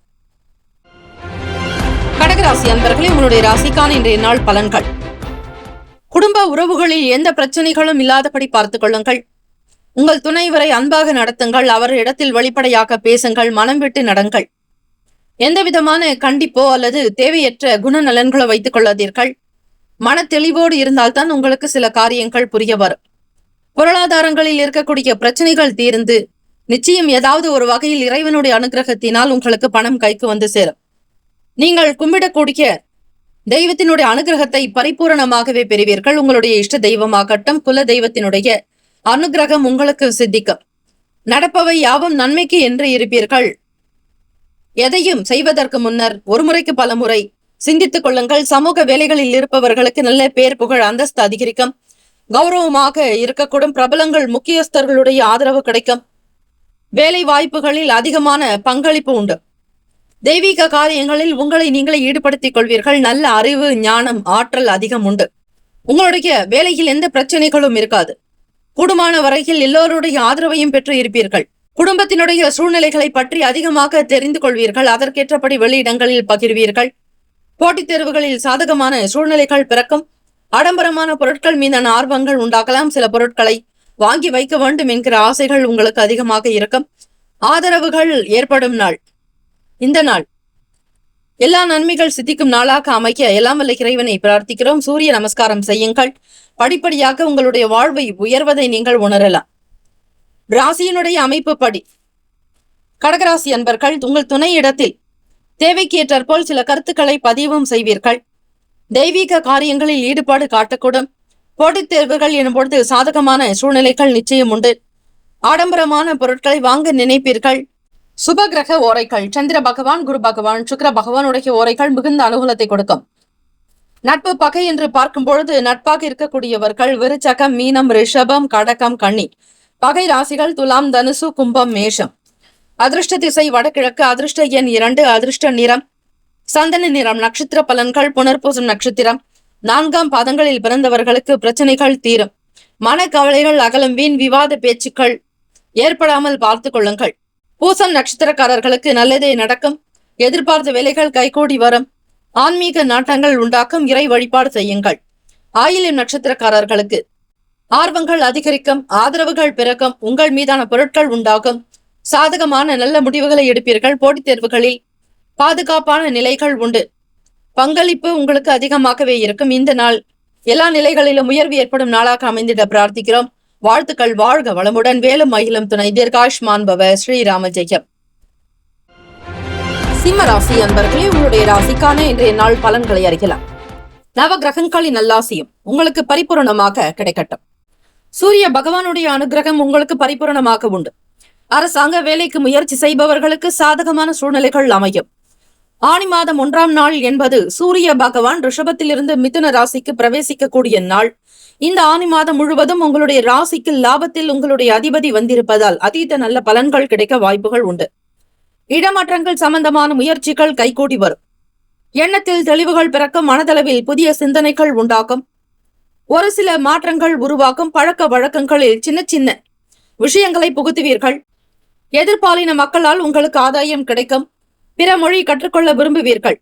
கடகராசி அன்பர்களே, உங்களுடைய ராசிக்கான இன்றைய நாள் பலன்கள். குடும்ப உறவுகளில் எந்த பிரச்சனைகளும் இல்லாதபடி பார்த்துக் கொள்ளுங்கள். உங்கள் துணைவரை அன்பாக நடத்துங்கள். அவர் இடத்தில் வெளிப்படையாக பேசுங்கள். மனம் விட்டு நடங்கள். எந்த விதமான கண்டிப்போ அல்லது தேவையற்ற குணநலன்களோ வைத்துக் கொள்ளாதீர்கள். மன தெளிவோடு இருந்தால்தான் உங்களுக்கு சில காரியங்கள் புரிய வரும். பொருளாதாரங்களில் இருக்கக்கூடிய பிரச்சனைகள் தீர்ந்து நிச்சயம் ஏதாவது ஒரு வகையில் இறைவனுடைய அனுகிரகத்தினால் உங்களுக்கு பணம் கைக்கு வந்து சேரும். நீங்கள் கும்பிடக்கூடிய தெய்வத்தினுடைய அனுகிரகத்தை பரிபூரணமாகவே பெறுவீர்கள். உங்களுடைய இஷ்ட தெய்வமாகட்டும், குல தெய்வத்தினுடைய அனுகிரகம் உங்களுக்கு சித்திக்கும். நடப்பவை யாவும் நன்மைக்கு என்று இருப்பீர்கள். எதையும் செய்வதற்கு முன்னர் ஒரு முறைக்கு பல முறை சிந்தித்துக் கொள்ளுங்கள். சமூக வேலைகளில் இருப்பவர்களுக்கு நல்ல பேர் புகழ் அந்தஸ்து அதிகரிக்கும். கௌரவமாக இருக்கக்கூடும் பிரபலங்கள் முக்கியஸ்தர்களுடைய ஆதரவு கிடைக்கும். வேலை வாய்ப்புகளில் அதிகமான பங்களிப்பு உண்டு. தெய்வீக காரியங்களில் உங்களை நீங்களே ஈடுபடுத்திக் கொள்வீர்கள். நல்ல அறிவு, ஞானம், ஆற்றல் அதிகம் உண்டு. உங்களுடைய வேலையில் எந்த பிரச்சனைகளும் இருக்காது. கூடுமான வரையில் எல்லோருடைய ஆதரவையும் பெற்று இருப்பீர்கள். குடும்பத்தினுடைய சூழ்நிலைகளை பற்றி அதிகமாக தெரிந்து கொள்வீர்கள். அதற்கேற்றபடி வெளியிடங்களில் பகிர்வீர்கள். போட்டித் தேர்வுகளில் சாதகமான சூழ்நிலைகள் பிறக்கும். ஆடம்பரமான பொருட்கள் மீதான ஆர்வங்கள் உண்டாகலாம். சில பொருட்களை வாங்கி வைக்க வேண்டும் என்கிற ஆசைகள் உங்களுக்கு அதிகமாக இருக்கும். ஆதரவுகள் ஏற்படும் நாள். இந்த நாள் எல்லா நன்மைகள் சித்திக்கும் நாளாக அமைக்க எல்லாம் வல்ல இறைவனை பிரார்த்திக்கிறோம். சூரிய நமஸ்காரம் செய்யுங்கள். படிப்படியாக உங்களுடைய வாழ்வை உயர்வதை நீங்கள் உணரலாம். ராசியினுடைய அமைப்பு படி கடகராசி அன்பர்கள், உங்கள் துணை இடத்தில் தேவைக்கு ஏற்றாற்போல் சில கருத்துக்களை பதிவும் செய்வீர்கள். தெய்வீக காரியங்களில் ஈடுபாடு காட்டக்கூடும். போட்டித் தேர்வுகள் எனும்பொழுது சாதகமான சூழ்நிலைகள் நிச்சயம் உண்டு. ஆடம்பரமான பொருட்களை வாங்க நினைப்பீர்கள். சுபகிரக ஓரைகள் சந்திர பகவான், குரு பகவான், சுக்கிர பகவானுடைய ஓரைகள் மிகுந்த அனுகூலத்தை கொடுக்கும். நட்பு பகை என்று பார்க்கும் பொழுது நட்பாக இருக்கக்கூடியவர்கள் விருச்சகம், மீனம், ரிஷபம், கடகம், கன்னி. பகை ராசிகள் துலாம், தனுசு, கும்பம், மேஷம். அதிர்ஷ்ட திசை வடகிழக்கு. அதிர்ஷ்ட எண் 2. அதிர்ஷ்ட நிறம் சந்தன நிறம். நட்சத்திர பலன்கள். புனர்பூசம் நட்சத்திரம் 4ஆம் பாதங்களில் பிறந்தவர்களுக்கு பிரச்சனைகள் தீரும். மனக்கவலைகள் அகலும். வீண் விவாத பேச்சுக்கள் ஏற்படாமல் பார்த்துக் கொள்ளுங்கள். பூசம் நட்சத்திரக்காரர்களுக்கு நல்லதே நடக்கும். எதிர்பார்த்த வேலைகள் கைகூடி வரும். ஆன்மீக நாட்டங்கள் உண்டாக்கும். இறை வழிபாடு செய்யுங்கள். ஆயில்யம் நட்சத்திரக்காரர்களுக்கு ஆர்வங்கள் அதிகரிக்கும். ஆதரவுகள் பிறக்கும். உங்கள் மீதான பொருட்கள் உண்டாகும். சாதகமான நல்ல முடிவுகளை எடுப்பீர்கள். போட்டித் தேர்வுகளில் பாதுகாப்பான நிலைகள் உண்டு. பங்களிப்பு உங்களுக்கு அதிகமாகவே இருக்கும். இந்த நாள் எல்லா நிலைகளிலும் உயர்வு ஏற்படும் நாளாக அமைந்திட பிரார்த்திக்கிறோம். வாழ்த்துக்கள். வாழ்க வளமுடன். வேலும் மயிலும் துணை. தீர்காயுஷ்மான் பவ. ஸ்ரீராம ஜெயம். சிம்ம ராசி அன்பர்களே, உங்களுடைய ராசிக்கான இன்றைய நாள் பலன்களை அறியலாம். நவ கிரகங்களின் நல்லாசியும் உங்களுக்கு பரிபூரணமாக கிடைக்கட்டும். சூரிய பகவானுடைய அனுகிரகம் உங்களுக்கு பரிபூரணமாக உண்டு. அரசாங்க வேலைக்கு முயற்சி செய்பவர்களுக்கு சாதகமான சூழ்நிலைகள் அமையும். ஆனி மாதம் 1ஆம் நாள் என்பது சூரிய பகவான் ரிஷபத்திலிருந்து மிதுன ராசிக்கு பிரவேசிக்கக்கூடிய நாள். இந்த ஆனி மாதம் முழுவதும் உங்களுடைய ராசிக்கு லாபத்தில் உங்களுடைய அதிபதி வந்திருப்பதால் அதீத நல்ல பலன்கள் கிடைக்க வாய்ப்புகள் உண்டு. இடமாற்றங்கள் சம்பந்தமான முயற்சிகள் கைகூடி வரும். எண்ணத்தில் தெளிவுகள் பிறக்கும். மனதளவில் புதிய சிந்தனைகள் உண்டாகும். ஒரு சில மாற்றங்கள் உருவாக்கும். பழக்க வழக்கங்களில் சின்ன சின்ன விஷயங்களை புகுத்துவீர்கள். எதிர்பாலின மக்களால் உங்களுக்கு ஆதாயம் கிடைக்கும். பிற மொழி கற்றுக்கொள்ள விரும்புவீர்கள்.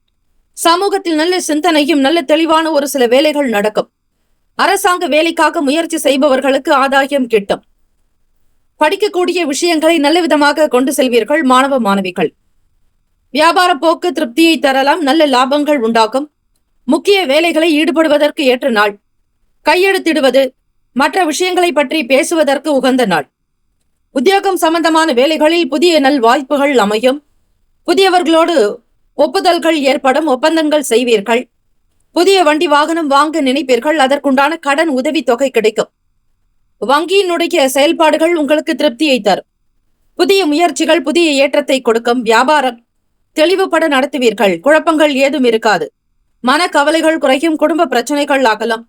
சமூகத்தில் நல்ல சிந்தனையும் நல்ல தெளிவான ஒரு சில வேலைகள் நடக்கும். அரசாங்க வேலைக்காக முயற்சி செய்பவர்களுக்கு ஆதாயம் கிட்டும். படிக்கக்கூடிய விஷயங்களை நல்ல விதமாக கொண்டு செல்வீர்கள். மாணவ மாணவிகள் வியாபார போக்கு திருப்தியை தரலாம். நல்ல லாபங்கள் உண்டாகும். முக்கிய வேலைகளை ஈடுபடுவதற்கு ஏற்ற நாள். கையெழுத்திடுவது, மற்ற விஷயங்களை பற்றி பேசுவதற்கு உகந்த நாள். உத்தியோகம் சம்பந்தமான வேலைகளில் புதிய நல் வாய்ப்புகள் அமையும். புதியவர்களோடு ஒப்புதல்கள் ஏற்படும். ஒப்பந்தங்கள் செய்வீர்கள். புதிய வண்டி வாகனம் வாங்க நினைப்பீர்கள். அதற்குண்டான கடன் உதவி தொகை கிடைக்கும். வங்கியினுடைய செயல்பாடுகள் உங்களுக்கு திருப்தியை தரும். புதிய முயற்சிகள் புதிய ஏற்றத்தை கொடுக்கும். வியாபாரம் தெளிவுபட நடத்துவீர்கள். குழப்பங்கள் ஏதும் இருக்காது. மன கவலைகள் குறையும். குடும்ப பிரச்சனைகள் அகலம்.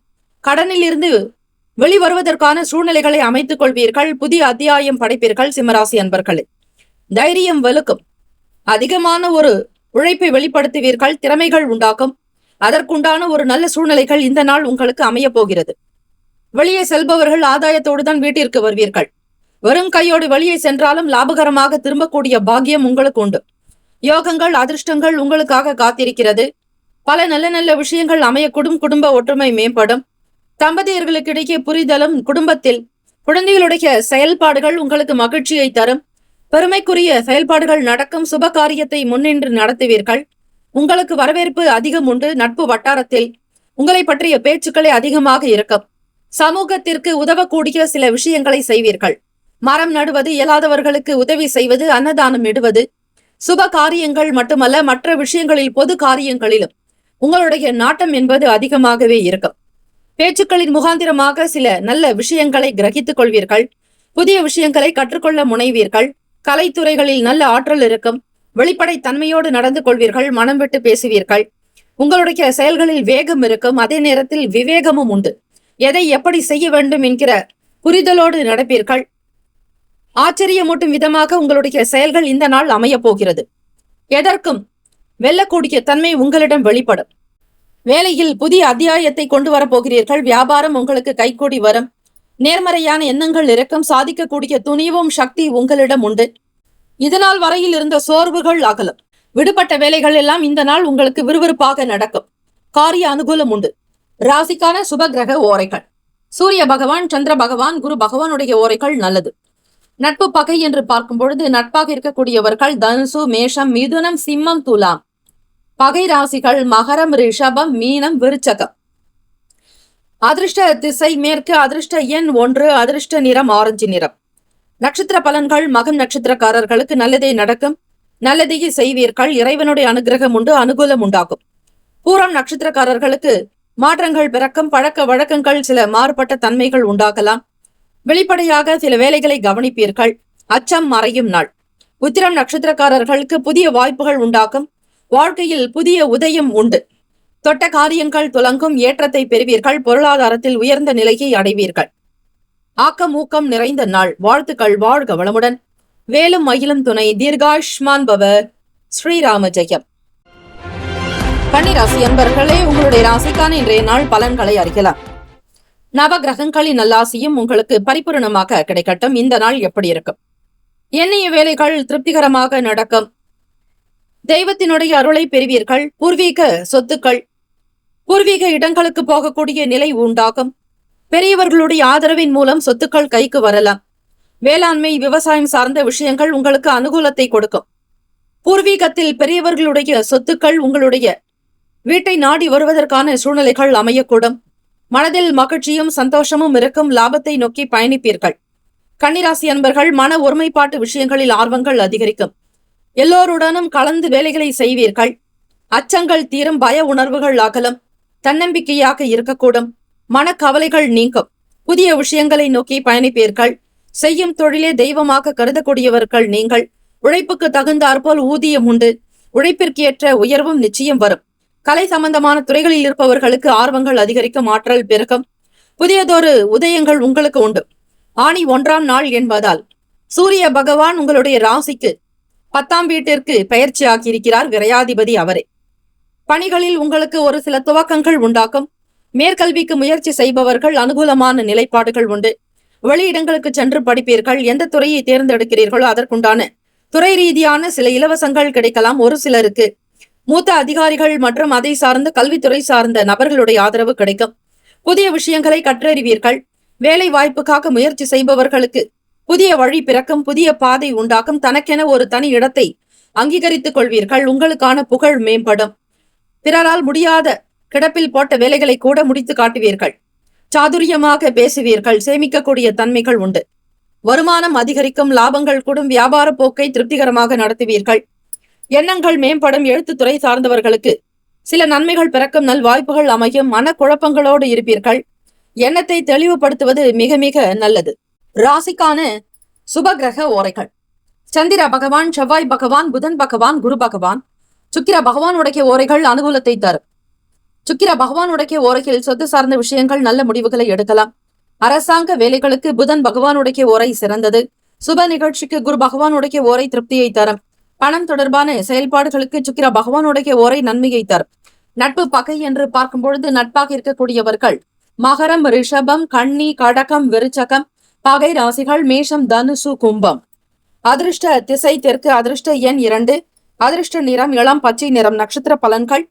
கடனில் இருந்து வெளிவருவதற்கான சூழ்நிலைகளை அமைத்துக் கொள்வீர்கள். புதிய அத்தியாயம் படைப்பீர்கள். சிம்மராசி அன்பர்களே, தைரியம் வலுக்கும். அதிகமான ஒரு உழைப்பை வெளிப்படுத்துவீர்கள். திறமைகள் உண்டாக்கும். அதற்குண்டான ஒரு நல்ல சூழ்நிலைகள் இந்த நாள் உங்களுக்கு அமைய போகிறது. வெளியே செல்பவர்கள் ஆதாயத்தோடு தான் வீட்டிற்கு வருவீர்கள். வெறும் கையோடு வெளியே சென்றாலும் லாபகரமாக திரும்பக்கூடிய பாக்கியம் உங்களுக்கு உண்டு. யோகங்கள் அதிர்ஷ்டங்கள் உங்களுக்காக காத்திருக்கிறது. பல நல்ல நல்ல விஷயங்கள் அமையக்கூடும். குடும்ப ஒற்றுமை மேம்படும். தம்பதியர்களுக்கிடையே புரிதலும், குடும்பத்தில் குழந்தைகளுடைய செயல்பாடுகள் உங்களுக்கு மகிழ்ச்சியை தரும். பெருமைக்குரிய செயல்பாடுகள் நடக்கும். சுப காரியத்தை முன்னின்று நடத்துவீர்கள். உங்களுக்கு வரவேற்பு அதிகம் உண்டு. நட்பு வட்டாரத்தில் உங்களை பற்றிய பேச்சுக்களே அதிகமாக இருக்கும். சமூகத்திற்கு உதவக்கூடிய சில விஷயங்களை செய்வீர்கள். மரம் நடுவது, இயலாதவர்களுக்கு உதவி செய்வது, அன்னதானம் இடுவது, சுப காரியங்கள் மட்டுமல்ல மற்ற விஷயங்களில் பொது காரியங்களிலும் உங்களுடைய நாட்டம் என்பது அதிகமாகவே இருக்கும். பேச்சுக்களின் முகாந்திரமாக சில நல்ல விஷயங்களை கிரகித்துக் கொள்வீர்கள். புதிய விஷயங்களை கற்றுக்கொள்ள முனைவீர்கள். கலைத்துறைகளில் நல்ல ஆற்றல் இருக்கும். வெளிப்படை தன்மையோடு நடந்து கொள்வீர்கள். மனம் விட்டு பேசுவீர்கள். உங்களுடைய செயல்களில் வேகம் இருக்கும். அதே நேரத்தில் விவேகமும் உண்டு. எதை எப்படி செய்ய வேண்டும் என்கிற புரிதலோடு நடப்பீர்கள். ஆச்சரியமூட்டும் விதமாக உங்களுடைய செயல்கள் இந்த நாள் அமைய போகிறது. எதற்கும் வெல்லக்கூடிய தன்மை உங்களிடம் வெளிப்படும். வேலையில் புதிய அத்தியாயத்தை கொண்டு வரப்போகிறீர்கள். வியாபாரம் உங்களுக்கு கைகூடி வரும். நேர்மறையான எண்ணங்கள் இருக்கும். சாதிக்கக்கூடிய துணிவும் சக்தி உங்களிடம் உண்டு. இதனால் வரையில் இருந்த சோர்வுகள் அகலும். விடுபட்ட வேலைகள் எல்லாம் இந்த நாள் உங்களுக்கு விறுவிறுப்பாக நடக்கும். காரிய அனுகூலம் உண்டு. ராசிக்கான சுப கிரக ஓரைகள்: சூரிய பகவான், சந்திர பகவான், குரு பகவானுடைய ஓரைகள் நல்லது. நட்பு பகை என்று பார்க்கும் பொழுது நட்பாக இருக்கக்கூடியவர்கள் தனுசு, மேஷம், மிதுனம், சிம்மம், துலாம். பகை ராசிகள் மகரம், ரிஷபம், மீனம், விருச்சகம். அதிர்ஷ்ட திசை மேற்கு. அதிர்ஷ்ட எண் 1. அதிர்ஷ்ட நிறம் ஆரஞ்சு நிறம். நட்சத்திர பலன்கள்: மகம் நட்சத்திரக்காரர்களுக்கு நல்லதே நடக்கும். நல்லதையே செய்வீர்கள். இறைவனுடைய அனுகிரகம் உண்டு. அனுகூலம் உண்டாகும். பூரம் நட்சத்திரக்காரர்களுக்கு மாற்றங்கள் பிறக்கும். பழக்க வழக்கங்கள் சில மாறுபட்ட தன்மைகள் உண்டாகலாம். வெளிப்படையாக சில வேலைகளை கவனிப்பீர்கள். அச்சம் மறையும் நாள். உத்திரம் நட்சத்திரக்காரர்களுக்கு புதிய வாய்ப்புகள் உண்டாகும். வாழ்க்கையில் புதிய உதயம் உண்டு. தொட்ட காரியங்கள் துலங்கும். ஏற்றத்தை பெறுவீர்கள். பொருளாதாரத்தில் உயர்ந்த நிலையை அடைவீர்கள். ஆக்கம் ஊக்கம் நிறைந்த நாள். வாழ்த்துக்கள். வாழ்க வளமுடன். வேலும் மயிலும் துணை. தீர்காயுஷ்மான் பவ. ஸ்ரீராம ஜெயம். கன்னிராசி அன்பர்களே, உங்களுடைய ராசிக்கான இன்றைய நாள் பலன்களை அறியலாம். நவ கிரகங்களின் நல்லாசியும் உங்களுக்கு பரிபூர்ணமாக கிடைக்கட்டும். இந்த நாள் எப்படி இருக்கும்? எண்ணிய வேலைகள் திருப்திகரமாக நடக்கும். தெய்வத்தினுடைய அருளை பெறுவீர்கள். பூர்வீக சொத்துக்கள், பூர்வீக இடங்களுக்கு போகக்கூடிய நிலை உண்டாகும். பெரியவர்களுடைய ஆதரவின் மூலம் சொத்துக்கள் கைக்கு வரலாம். வேளாண்மை, விவசாயம் சார்ந்த விஷயங்கள் உங்களுக்கு அனுகூலத்தை கொடுக்கும். பூர்வீகத்தில் பெரியவர்களுடைய சொத்துக்கள் உங்களுடைய வீட்டை நாடி வருவதற்கான சூழ்நிலைகள் அமையக்கூடும். மனதில் மகிழ்ச்சியும் சந்தோஷமும் இருக்கும். லாபத்தை நோக்கி பயணிப்பீர்கள். கன்னிராசி அன்பர்கள் மன ஒருமைப்பாட்டு விஷயங்களில் ஆர்வங்கள் அதிகரிக்கும். எல்லோருடனும் கலந்து வேலைகளை செய்வீர்கள். அச்சங்கள் தீரும். பய உணர்வுகள் அகலும். தன்னம்பிக்கையாக இருக்கக்கூடும். மனக்கவலைகள் நீங்கும். புதிய விஷயங்களை நோக்கி பயணிப்பீர்கள். செய்யும் தொழிலே தெய்வமாக கருதக்கூடியவர்கள் நீங்கள். உழைப்புக்கு தகுந்தாற்போல் ஊதியம் உண்டு. உழைப்பிற்கு ஏற்ற உயர்வும் நிச்சயம் வரும். கலை சம்பந்தமான துறைகளில் இருப்பவர்களுக்கு ஆர்வங்கள் அதிகரிக்கும். ஆற்றல் பெருகும். புதியதொரு உதயங்கள் உங்களுக்கு உண்டு. ஆனி 1ஆம் நாள் என்பதால் சூரிய பகவான் உங்களுடைய ராசிக்கு 10ஆம் வீட்டிற்கு பயிற்சி ஆக்கியிருக்கிறார். விரையாதிபதி அவரே. பணிகளில் உங்களுக்கு ஒரு சில துவக்கங்கள் உண்டாக்கும். மேற்கல்விக்கு முயற்சி செய்பவர்கள் அனுகூலமான நிலைப்பாடுகள் உண்டு. வெளியிடங்களுக்கு சென்று படிப்பீர்கள். எந்த துறையை தேர்ந்தெடுக்கிறீர்களோ அதற்குண்டான துறை ரீதியான சில இலவசங்கள் கிடைக்கலாம். ஒரு சிலருக்கு மூத்த அதிகாரிகள் மற்றும் அதை சார்ந்த கல்வித்துறை சார்ந்த நபர்களுடைய ஆதரவு கிடைக்கும். புதிய விஷயங்களை கற்றறிவீர்கள். வேலை வாய்ப்புக்காக முயற்சி செய்பவர்களுக்கு புதிய வழி பிறக்கும். புதிய பாதை உண்டாக்கும். தனக்கென ஒரு தனி இடத்தை அங்கீகரித்துக் கொள்வீர்கள். உங்களுக்கான புகழ் மேம்படும். பிறரால் முடியாத கிடப்பில் போட்ட வேலைகளை கூட முடித்து காட்டுவீர்கள். சாதுரியமாக பேசுவீர்கள். சேமிக்கக்கூடிய தன்மைகள் உண்டு. வருமானம் அதிகரிக்கும். லாபங்கள் கூடும். வியாபார போக்கை திருப்திகரமாக நடத்துவீர்கள். எண்ணங்கள் மேம்படும். எழுத்துத்துறை சார்ந்தவர்களுக்கு சில நன்மைகள் பிறக்கும். நல் வாய்ப்புகள் அமையும். மனக்குழப்பங்களோடு இருப்பீர்கள். எண்ணத்தை தெளிவுபடுத்துவது மிக மிக நல்லது. ராசிக்கான சுபகிரக ஓரைகள்: சந்திர பகவான், செவ்வாய் பகவான், புதன் பகவான், குரு பகவான், சுக்கிர பகவானுடைய ஓரைகள் அனுகூலத்தை தரும். சுக்கிர பகவானுடைய ஓரையில் சொத்து சார்ந்த விஷயங்கள் நல்ல முடிவுகளை எடுக்கலாம். அரசாங்க வேலைகளுக்கு புதன் பகவானுடைய ஓரை சிறந்தது. சுப நிகழ்ச்சிக்கு குரு பகவானுடைய ஓரை திருப்தியை தரும். பணம் தொடர்பான செயல்பாடுகளுக்கு சுக்கிர பகவானுடைய ஓரை நன்மையை தரும். நட்பு பகை என்று பார்க்கும் பொழுது நட்பாக இருக்கக்கூடியவர்கள் மகரம், ரிஷபம், கன்னி, கடகம், விருச்சகம், பகை ராசிகள் மேஷம், தனுசு, கும்பம். அதிர்ஷ்ட திசை தெற்கு. அதிர்ஷ்ட எண் 2. அதிர்ஷ்ட நிறம் இளம் பச்சை நிறம். நட்சத்திர பலன்கள்.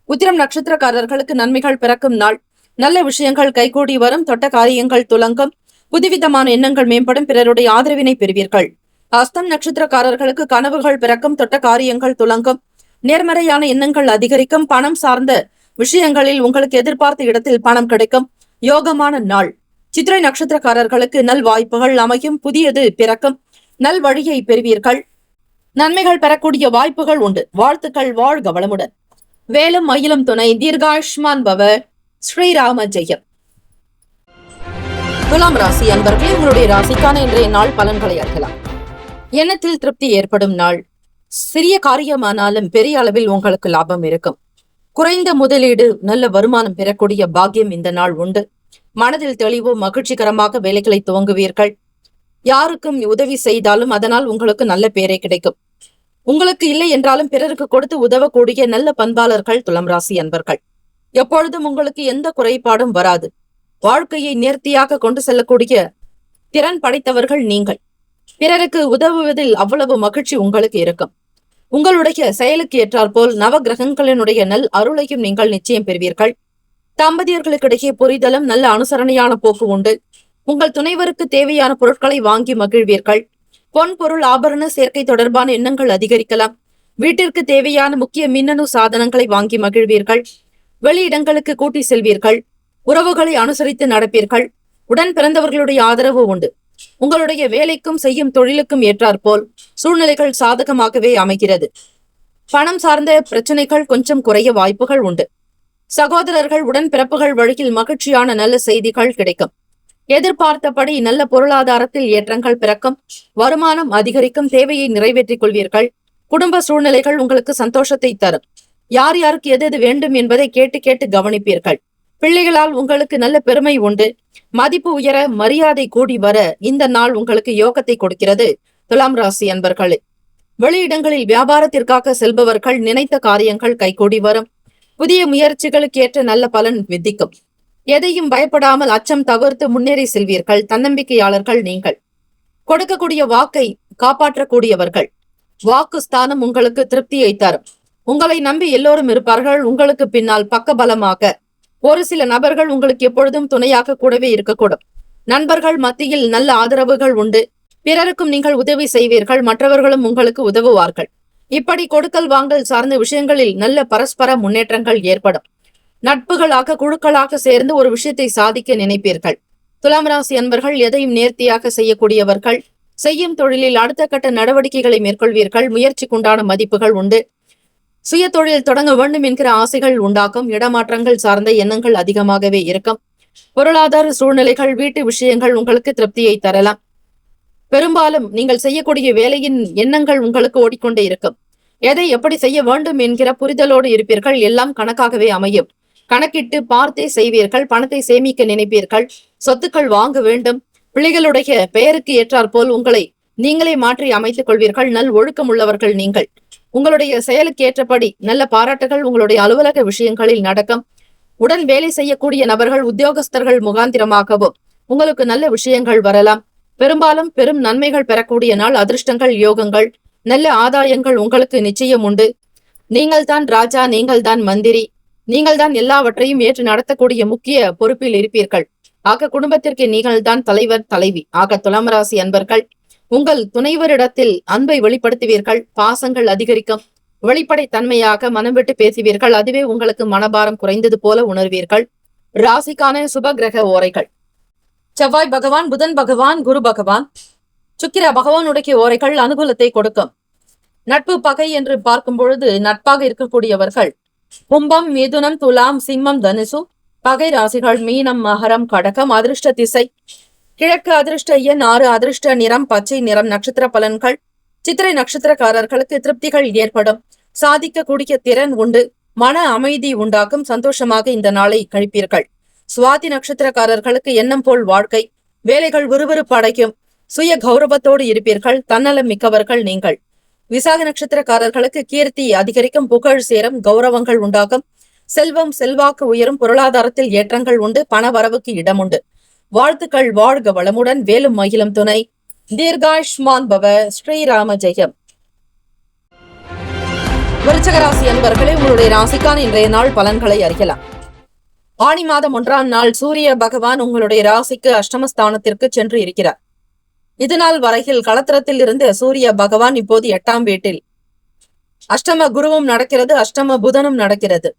உத்திரம் நட்சத்திரக்காரர்களுக்கு நன்மைகள் பிறக்கும் நாள். நல்ல விஷயங்கள் கைகூடி வரும். தொட்ட காரியங்கள் துலங்கும். புதுவிதமான எண்ணங்கள் மேம்படும். பிறருடைய ஆதரவினை பெறுவீர்கள். அஸ்தம் நட்சத்திரக்காரர்களுக்கு கனவுகள் பிறக்கும். தொட்ட காரியங்கள் துலங்கும். நேர்மறையான எண்ணங்கள் அதிகரிக்கும். பணம் சார்ந்த விஷயங்களில் உங்களுக்கு எதிர்பார்த்த இடத்தில் பணம் கிடைக்கும். யோகமான நாள். சித்திரை நட்சத்திரக்காரர்களுக்கு நல் வாய்ப்புகள் அமையும். புதியது பிறக்கும். நல் வழியை பெறுவீர்கள். நன்மைகள் பெறக்கூடிய வாய்ப்புகள் உண்டு. வாழ்த்துக்கள். வாழ்க வளமுடன். வேலும் மயிலும் துணை. தீர்காயுஷ்மான் பவ. ஸ்ரீராம ஜெயம். துலாம் ராசி அன்பர்களே, உங்களுடைய ராசிக்கான இன்றைய நாள் பலன்களை அறியலாம். எண்ணத்தில் திருப்தி ஏற்படும் நாள். சிறிய காரியமானாலும் பெரிய அளவில் உங்களுக்கு லாபம் இருக்கும். குறைந்த முதலீடு நல்ல வருமானம் பெறக்கூடிய பாக்கியம் இந்த நாள் உண்டு. மனதில் தெளிவு. மகிழ்ச்சிகரமாக வேலைகளை துவங்குவீர்கள். யாருக்கும் உதவி செய்தாலும் அதனால் உங்களுக்கு நல்ல பேரே கிடைக்கும். உங்களுக்கு இல்லை என்றாலும் பிறருக்கு கொடுத்து உதவக்கூடிய நல்ல பண்பாளர்கள் துலாம் ராசி அன்பர்கள். எப்பொழுதும் உங்களுக்கு எந்த குறைபாடும் வராது. வாழ்க்கையை நேர்த்தியாக கொண்டு செல்லக்கூடிய திறன் படைத்தவர்கள் நீங்கள். பிறருக்கு உதவுவதில் அவ்வளவு மகிழ்ச்சி உங்களுக்கு இருக்கும். உங்களுடைய செயலுக்கு ஏற்றாற் போல் நவ கிரகங்களினுடைய நல் அருளையும் நீங்கள் நிச்சயம் பெறுவீர்கள். தம்பதியர்களுக்கிடையே புரிதலும் நல்ல அனுசரணையான போக்கு உண்டு. உங்கள் துணைவருக்கு தேவையான பொருட்களை வாங்கி மகிழ்வீர்கள். பொன் பொருள் ஆபரண சேர்க்கை தொடர்பான எண்ணங்கள் அதிகரிக்கலாம். வீட்டிற்கு தேவையான முக்கிய மின்னணு சாதனங்களை வாங்கி மகிழ்வீர்கள். வெளியிடங்களுக்கு கூட்டி செல்வீர்கள். உறவுகளை அனுசரித்து நடப்பீர்கள். உடன் பிறந்தவர்களுடைய ஆதரவு உண்டு. உங்களுடைய வேலைக்கும் செய்யும் தொழிலுக்கும் ஏற்றாற்போல் சூழ்நிலைகள் சாதகமாகவே அமைகிறது. பணம் சார்ந்த பிரச்சனைகள் கொஞ்சம் குறைய வாய்ப்புகள் உண்டு. சகோதரர்கள் உடன் பிறப்புகள் வழியில் மகிழ்ச்சியான நல்ல செய்திகள் கிடைக்கும். எதிர்பார்த்தபடி நல்ல பொருளாதாரத்தில் ஏற்றங்கள் பிறக்கும். வருமானம் அதிகரிக்கும். தேவையை நிறைவேற்றிக் கொள்வீர்கள். குடும்ப சூழ்நிலைகள் உங்களுக்கு சந்தோஷத்தை தரும். யார் யாருக்கு எது வேண்டும் என்பதை கேட்டு கேட்டு கவனிப்பீர்கள். பிள்ளைகளால் உங்களுக்கு நல்ல பெருமை உண்டு. மதிப்பு உயர, மரியாதை கூடி வர இந்த நாள் உங்களுக்கு யோகத்தை கொடுக்கிறது. துலாம் ராசி அன்பர்களே, வெளியிடங்களில் வியாபாரத்திற்காக செல்பவர்கள் நினைத்த காரியங்கள் கைகூடி வரும். புதிய முயற்சிகளுக்கு ஏற்ற நல்ல பலன் விதிக்கும். எதையும் பயப்படாமல் அச்சம் தவிர்த்து முன்னேறி செல்வீர்கள். தன்னம்பிக்கையாளர்கள் நீங்கள். கொடுக்கக்கூடிய வாக்கை காப்பாற்றக்கூடியவர்கள். வாக்கு ஸ்தானம் உங்களுக்கு திருப்தியை தரும். உங்களை நம்பி எல்லோரும் இருப்பார்கள். உங்களுக்கு பின்னால் பக்கபலமாக ஒரு சில நபர்கள் உங்களுக்கு எப்பொழுதும் துணையாக கூடவே இருக்கக்கூடும். நண்பர்கள் மத்தியில் நல்ல ஆதரவுகள் உண்டு. பிறருக்கும் நீங்கள் உதவி செய்வீர்கள். மற்றவர்களும் உங்களுக்கு உதவுவார்கள். இப்படி கொடுக்கல் வாங்கல் சார்ந்த விஷயங்களில் நல்ல பரஸ்பர முன்னேற்றங்கள் ஏற்படும். நட்புகளாக குழுக்களாக சேர்ந்து ஒரு விஷயத்தை சாதிக்க நினைப்பீர்கள். துலாம் ராசி அன்பர்கள் எதையும் நேர்த்தியாக செய்யக்கூடியவர்கள். செய்யும் தொழிலில் அடுத்த கட்ட நடவடிக்கைகளை மேற்கொள்வீர்கள். முயற்சிக்குண்டான மதிப்புகள் உண்டு. சுய தொழில் தொடங்க வேண்டும் என்கிற ஆசைகள் உண்டாக்கும். இடமாற்றங்கள் சார்ந்த எண்ணங்கள் அதிகமாகவே இருக்கும். பொருளாதார சூழ்நிலைகள், வீட்டு விஷயங்கள் உங்களுக்கு திருப்தியை தரலாம். பெரும்பாலும் நீங்கள் செய்யக்கூடிய வேலையின் எண்ணங்கள் உங்களுக்கு ஓடிக்கொண்டே இருக்கும். எதை எப்படி செய்ய வேண்டும் என்கிற புரிதலோடு இருப்பீர்கள். எல்லாம் கணக்காகவே அமையும். கணக்கிட்டு பார்த்தே செய்வீர்கள். பணத்தை சேமிக்க நினைப்பீர்கள். சொத்துக்கள் வாங்க வேண்டும். பிள்ளைகளுடைய பெயருக்கு ஏற்றாற் போல் உங்களை நீங்களே மாற்றி அமைத்துக் கொள்வீர்கள். நல் ஒழுக்கம் உள்ளவர்கள் நீங்கள். உங்களுடைய செயலுக்கு ஏற்றபடி நல்ல பாராட்டுகள் உங்களுடைய அலுவலக விஷயங்களில் நடக்கும். உடன் வேலை செய்யக்கூடிய நபர்கள், உத்தியோகஸ்தர்கள் முகாந்திரமாகவும் உங்களுக்கு நல்ல விஷயங்கள் வரலாம். பெரும்பாலும் பெரும் நன்மைகள் பெறக்கூடிய நாள். அதிர்ஷ்டங்கள், யோகங்கள், நல்ல ஆதாயங்கள் உங்களுக்கு நிச்சயம் உண்டு. நீங்கள் தான் ராஜா, நீங்கள் தான் மந்திரி, நீங்கள் தான் எல்லாவற்றையும் ஏற்று நடத்தக்கூடிய முக்கிய பொறுப்பில் இருப்பீர்கள். ஆக குடும்பத்திற்கு நீங்கள் தான் தலைவர், தலைவி. ஆக துலாம் ராசி அன்பர்கள் உங்கள் துணைவரிடத்தில் அன்பை வெளிப்படுத்துவீர்கள். பாசங்கள் அதிகரிக்கும். வெளிப்படை தன்மையாக மனம் விட்டு பேசுவீர்கள். அதுவே உங்களுக்கு மனபாரம் குறைந்தது போல உணர்வீர்கள். ராசிக்கான சுப கிரக ஓரைகள். செவ்வாய் பகவான், புதன் பகவான், குரு பகவான், சுக்கிர பகவானுடைய ஓரைகள் அனுகூலத்தை கொடுக்கும். நட்பு பகை என்று பார்க்கும் பொழுது நட்பாக இருக்கக்கூடியவர்கள் கும்பம், மிதுனம், துலாம், சிம்மம், தனுசு. பகை ராசிகள் மீனம், மகரம், கடகம். அதிர்ஷ்ட திசை கிழக்கு. அதிர்ஷ்ட எண் 6. அதிர்ஷ்ட நிறம் பச்சை நிறம். நட்சத்திர பலன்கள். சித்திரை நட்சத்திரக்காரர்களுக்கு திருப்திகள் ஏற்படும். சாதிக்கக்கூடிய திறன் உண்டு. மன அமைதி உண்டாக்கும். சந்தோஷமாக இந்த நாளை கழிப்பீர்கள். சுவாதி நட்சத்திரக்காரர்களுக்கு எண்ணம் போல் வாழ்க்கை. வேலைகள் விறுவிறுப்பு அடைக்கும். சுய கௌரவத்தோடு இருப்பீர்கள். தன்னலம் மிக்கவர்கள் நீங்கள். விசாக நட்சத்திரக்காரர்களுக்கு கீர்த்தி அதிகரிக்கும். புகழ் சேரும். கௌரவங்கள் உண்டாகும். செல்வம் செல்வாக்கு உயரும். பொருளாதாரத்தில் ஏற்றங்கள் உண்டு. பண வரவுக்கு இடம் உண்டு. வாழ்த்துக்கள். வாழ்க வளமுடன். வேலும் மகிழும் துணை. தீர்காயுஷ்மான் பவ. ஸ்ரீராம ஜெயம். விருச்சிக ராசி அன்பர்களே, உங்களுடைய ராசிக்கான இன்றைய நாள் பலன்களை அறியலாம். ஆனி மாதம் 1ஆம் நாள் சூரிய பகவான் உங்களுடைய ராசிக்கு அஷ்டமஸ்தானத்திற்கு சென்று இருக்கிறார். இதுநாள் வரையில் களத்திரத்தில் இருந்து சூரிய பகவான் இப்போது 8ஆம் வீட்டில். அஷ்டம குருவும் நடக்கிறது, அஷ்டம புதனும் நடக்கிறது.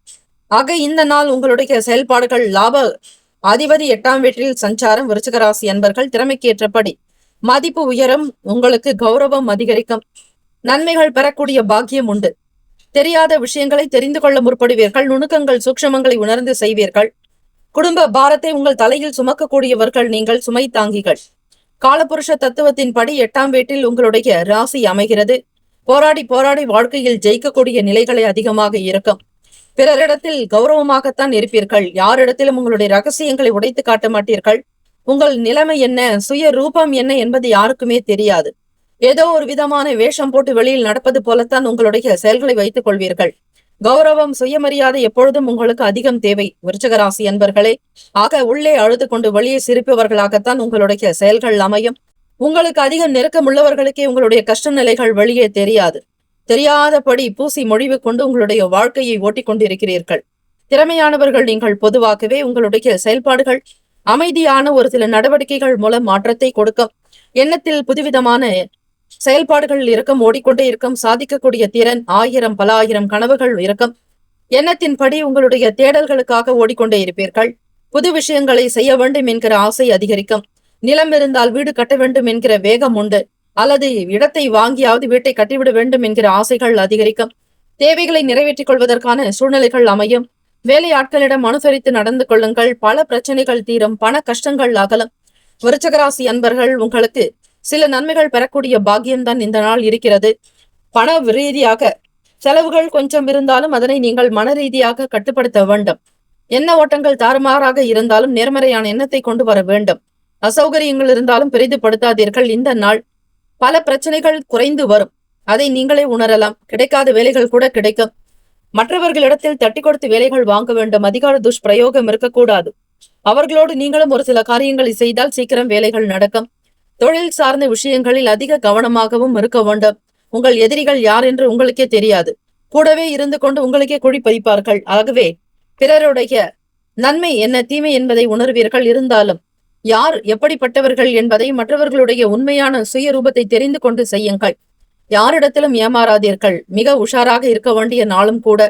ஆக இந்த நாள் உங்களுடைய செயல்பாடுகள் லாப அதிபதி 8ஆம் வீட்டில் சஞ்சாரம். விருச்சிக ராசி அன்பர்கள் திறமைக்கு ஏற்றபடி மதிப்பு உயரும். உங்களுக்கு கௌரவம் அதிகரிக்கும். நன்மைகள் பெறக்கூடிய பாக்கியம் உண்டு. தெரியாத விஷயங்களை தெரிந்து கொள்ள முற்படுவீர்கள். நுணுக்கங்கள் சூக்ஷமங்களை உணர்ந்து செய்வீர்கள். குடும்ப பாரத்தை உங்கள் தலையில் சுமக்கக்கூடியவர்கள் நீங்கள். சுமை தாங்கிகள். காலபுருஷ தத்துவத்தின்படி 8ஆம் வீட்டில் உங்களுடைய ராசி அமைகிறது. போராடி போராடி வாழ்க்கையில் ஜெயிக்கக்கூடிய நிலைகளை அதிகமாக இருக்கும். பிறரிடத்தில் கௌரவமாகத்தான் இருப்பீர்கள். யாரிடத்திலும் உங்களுடைய ரகசியங்களை உடைத்து காட்ட மாட்டீர்கள். உங்கள் நிலைமை என்ன, சுய ரூபம் என்ன என்பது யாருக்குமே தெரியாது. ஏதோ ஒரு விதமான வேஷம் போட்டு வெளியில் நடப்பது போலத்தான் உங்களுடைய செயல்களை வைத்துக் கொள்வீர்கள். கௌரவம் சுயமரியாதை எப்பொழுதும் உங்களுக்கு அதிகம் தேவை. விருச்சிக ராசி அன்பர்களே, ஆக உள்ளே அழுது கொண்டு வெளியே சிரிப்பவர்களாகத்தான் உங்களுடைய செயல்கள் அமையும். உங்களுக்கு அதிகம் நெருக்கம் உள்ளவர்களுக்கே உங்களுடைய கஷ்ட நிலைகள் வெளியே தெரியாது. தெரியாதபடி பூசி மொழிவு கொண்டு உங்களுடைய வாழ்க்கையை ஓட்டிக் கொண்டிருக்கிறீர்கள். திறமையானவர்கள் நீங்கள். பொதுவாகவே உங்களுடைய செயல்பாடுகள் அமைதியான ஒரு சில நடவடிக்கைகள் மூலம் மாற்றத்தை கொடுக்கும். எண்ணத்தில் புதுவிதமான செயல்பாடுகள் இருக்கும். ஓடிக்கொண்டே இருக்கும். சாதிக்கக்கூடிய திறன். 1000 பல 1000 கனவுகள் இருக்கும். எண்ணத்தின்படி உங்களுடைய தேடல்களுக்காக ஓடிக்கொண்டே இருப்பீர்கள். புது விஷயங்களை செய்ய வேண்டும் என்கிற ஆசை அதிகரிக்கும். நிலம் இருந்தால் வீடு கட்ட வேண்டும் என்கிற வேகம் உண்டு. அல்லது இடத்தை வாங்கியாவது வீட்டை கட்டிவிட வேண்டும் என்கிற ஆசைகள் அதிகரிக்கும். தேவைகளை நிறைவேற்றிக் கொள்வதற்கான சூழ்நிலைகள் அமையும். வேலை ஆட்களிடம் அனுசரித்து நடந்து கொள்ளுங்கள். பல பிரச்சனைகள் தீரும். பண கஷ்டங்கள் அகலும். விருச்சிக ராசி அன்பர்கள், உங்களுக்கு சில நன்மைகள் பெறக்கூடிய பாக்கியம்தான் இந்த நாள் இருக்கிறது. பண ரீதியாக செலவுகள் கொஞ்சம் இருந்தாலும் அதனை நீங்கள் மன ரீதியாக கட்டுப்படுத்த வேண்டும். எண்ண ஓட்டங்கள் தாறுமாறாக இருந்தாலும் நேர்மறையான எண்ணத்தை கொண்டு வர வேண்டும். அசௌகரியங்கள் இருந்தாலும் பெரிதுபடுத்தாதீர்கள். இந்த நாள் பல பிரச்சனைகள் குறைந்து வரும். அதை நீங்களே உணரலாம். கிடைக்காத வேலைகள் கூட கிடைக்கும். மற்றவர்களிடத்தில் தட்டி கொடுத்து வேலைகள் வாங்க வேண்டும். அதிகார துஷ்பிரயோகம் இருக்கக்கூடாது. அவர்களோடு நீங்களும் ஒரு சில காரியங்களை செய்தால் சீக்கிரம் வேலைகள் நடக்கும். தொழில் சார்ந்த விஷயங்களில் அதிக கவனமாகவும் இருக்க வேண்டும். உங்கள் எதிரிகள் யார் என்று உங்களுக்கே தெரியாது. கூடவே இருந்து கொண்டு உங்களுக்கே குழி பறிப்பார்கள். ஆகவே பிறருடைய நன்மை என்ன தீமை என்பதை உணர்வீர்கள். இருந்தாலும் யார் எப்படிப்பட்டவர்கள் என்பதை மற்றவர்களுடைய உண்மையான சுயரூபத்தை தெரிந்து கொண்டு செய்யுங்கள். யாரிடத்திலும் ஏமாறாதீர்கள். மிக உஷாராக இருக்க வேண்டிய நாளும் கூட.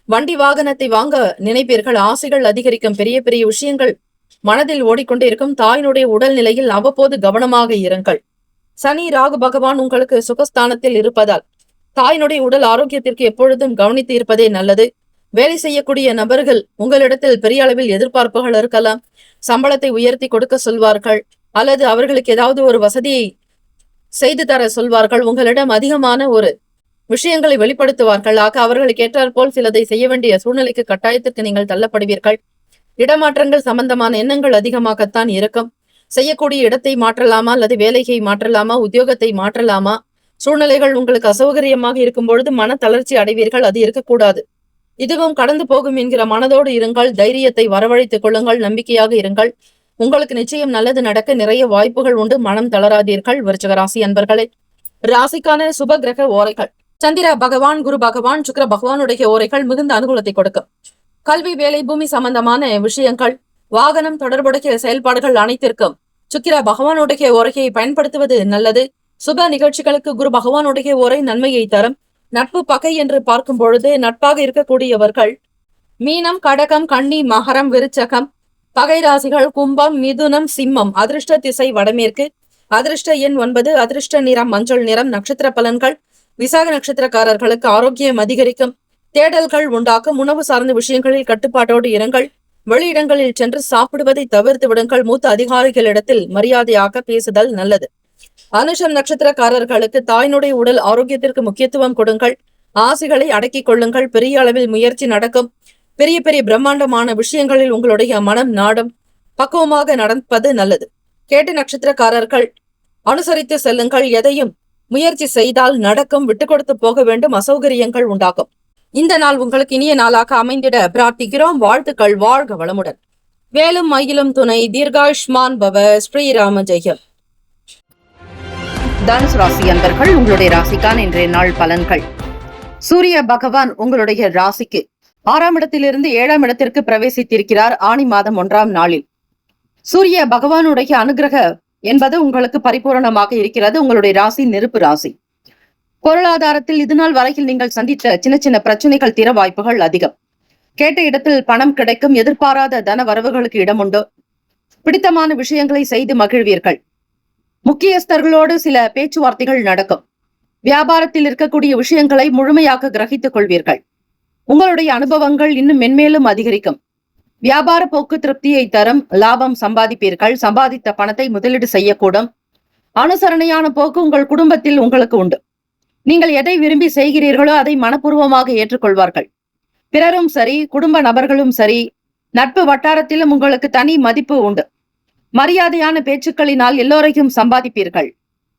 வண்டி வாகனத்தை வாங்க நினைப்பீர்கள். ஆசைகள் அதிகரிக்கும். பெரிய பெரிய விஷயங்கள் மனதில் ஓடிக்கொண்டே இருக்கும். தாயினுடைய உடல் நிலையில் அவ்வப்போது கவனமாக இருங்கள். சனி ராகு பகவான் உங்களுக்கு சுகஸ்தானத்தில் இருப்பதால் தாயினுடைய உடல் ஆரோக்கியத்திற்கு எப்பொழுதும் கவனித்து இருப்பதே நல்லது. வேலை செய்யக்கூடிய நபர்கள் உங்களிடத்தில் பெரிய அளவில் எதிர்பார்ப்புகள் இருக்கலாம். சம்பளத்தை உயர்த்தி கொடுக்க சொல்வார்கள். அல்லது அவர்களுக்கு ஏதாவது ஒரு வசதியை செய்து தர சொல்வார்கள். உங்களிடம் அதிகமான ஒரு விஷயங்களை வெளிப்படுத்துவார்கள். ஆக அவர்களுக்கு ஏற்றாற் போல் சிலதை செய்ய வேண்டிய சூழ்நிலைக்கு கட்டாயத்திற்கு நீங்கள் தள்ளப்படுவீர்கள். இடமாற்றங்கள் சம்பந்தமான எண்ணங்கள் அதிகமாகத்தான் இருக்கும். செய்யக்கூடிய இடத்தை மாற்றலாமா அல்லது வேலையை மாற்றலாமா, உத்தியோகத்தை மாற்றலாமா? சூழ்நிலைகள் உங்களுக்கு அசௌகரியமாக இருக்கும் பொழுது மன தளர்ச்சி அடைவீர்கள். அது இருக்கக்கூடாது. இதுவும் கடந்து போகும் என்கிற மனதோடு இருங்கள். தைரியத்தை வரவழைத்துக் கொள்ளுங்கள். நம்பிக்கையாக இருங்கள். உங்களுக்கு நிச்சயம் நல்லது நடக்க நிறைய வாய்ப்புகள் உண்டு. மனம் தளராதீர்கள். விருச்சிக ராசி அன்பர்களே, ராசிக்கான சுப கிரக ஓரைகள். சந்திர பகவான், குரு பகவான், சுக்கிர பகவானுடைய ஓரைகள் மிகுந்த அனுகூலத்தை கொடுக்கும். கல்வி, வேலை, பூமி சம்பந்தமான விஷயங்கள், வாகனம் தொடர்புடைய செயல்பாடுகள் அனைத்திற்கும் சுக்கிர பகவானுடைய ஓரையை பயன்படுத்துவது நல்லது. சுப நிகழ்ச்சிகளுக்கு குரு பகவானுடைய ஓரை நன்மையை தரும். நட்பு பகை என்று பார்க்கும் பொழுது நட்பாக இருக்கக்கூடியவர்கள் மீனம், கடகம், கன்னி, மகரம், விருச்சகம். பகை ராசிகள் கும்பம், மிதுனம், சிம்மம். அதிர்ஷ்ட திசை வடமேற்கு. அதிர்ஷ்ட எண் 9. அதிர்ஷ்ட நிறம் மஞ்சள் நிறம். நட்சத்திர பலன்கள். விசாக நட்சத்திரக்காரர்களுக்கு ஆரோக்கியம் அதிகரிக்கும். தேடல்கள் உண்டாக்கும். உணவு சார்ந்த விஷயங்களில் கட்டுப்பாட்டோடு இருங்கள். வெளியிடங்களில் சென்று சாப்பிடுவதை தவிர்த்து விடுங்கள். மூத்த அதிகாரிகளிடத்தில் மரியாதையாக பேசுதல் நல்லது. அனுஷம் நட்சத்திரக்காரர்களுக்கு தாயினுடைய உடல் ஆரோக்கியத்திற்கு முக்கியத்துவம் கொடுங்கள். ஆசைகளை அடக்கிக் கொள்ளுங்கள். பெரிய அளவில் முயற்சி நடக்கும். பெரிய பெரிய பிரம்மாண்டமான விஷயங்களில் உங்களுடைய மனம் நாடும். பக்குவமாக நடப்பது நல்லது. கேட்ட நட்சத்திரக்காரர்கள் அனுசரித்து செல்லுங்கள். எதையும் முயற்சி செய்தால் நடக்கும். விட்டு கொடுத்து போக வேண்டும். அசௌகரியங்கள் உண்டாகும். இந்த நாள் உங்களுக்கு இனிய நாளாக அமைந்திட பிரார்த்திக்கிறோம். வாழ்த்துக்கள். வாழ்க வளமுடன். வேலும் மயிலும் துணை. தீர்காயுஷ்மான் பவ. ஸ்ரீராம ஜெயம். தனுசு ராசி அன்பர்கள், உங்களுடைய ராசிக்கான இன்றைய நாள் பலன்கள். சூரிய பகவான் உங்களுடைய ராசிக்கு 6ஆம் இடத்திலிருந்து 7ஆம் இடத்திற்கு பிரவேசித்திருக்கிறார். ஆனி மாதம் 1ஆம் நாளில் சூரிய பகவானுடைய அனுகிரக என்பது உங்களுக்கு பரிபூரணமாக இருக்கிறது. உங்களுடைய ராசி நெருப்பு ராசி. பொருளாதாரத்தில் இதுநாள் வரையில் நீங்கள் சந்தித்த சின்ன சின்ன பிரச்சனைகள் தீர வாய்ப்புகள் அதிகம். கேட்ட இடத்தில் பணம் கிடைக்கும். எதிர்பாராத தன வரவுகளுக்கு இடம் உண்டு. பிடித்தமான விஷயங்களை செய்து மகிழ்வீர்கள். முக்கியஸ்தர்களோடு சில பேச்சுவார்த்தைகள் நடக்கும். வியாபாரத்தில் இருக்கக்கூடிய விஷயங்களை முழுமையாக கிரகித்துக் கொள்வீர்கள். உங்களுடைய அனுபவங்கள் இன்னும் மென்மேலும் அதிகரிக்கும். வியாபார போக்கு திருப்தியை தரும். லாபம் சம்பாதிப்பீர்கள். சம்பாதித்த பணத்தை முதலீடு செய்யக்கூடும். அனுசரணையான போக்கு உங்கள் குடும்பத்தில் உங்களுக்கு உண்டு. நீங்கள் எதை விரும்பி செய்கிறீர்களோ அதை மனப்பூர்வமாக ஏற்றுக்கொள்வார்கள். பிறரும் சரி, குடும்ப நபர்களும் சரி, நட்பு வட்டாரத்திலும் உங்களுக்கு தனி மதிப்பு உண்டு. மரியாதையான பேச்சுக்களினால் எல்லோரையும் சம்பாதிப்பீர்கள்.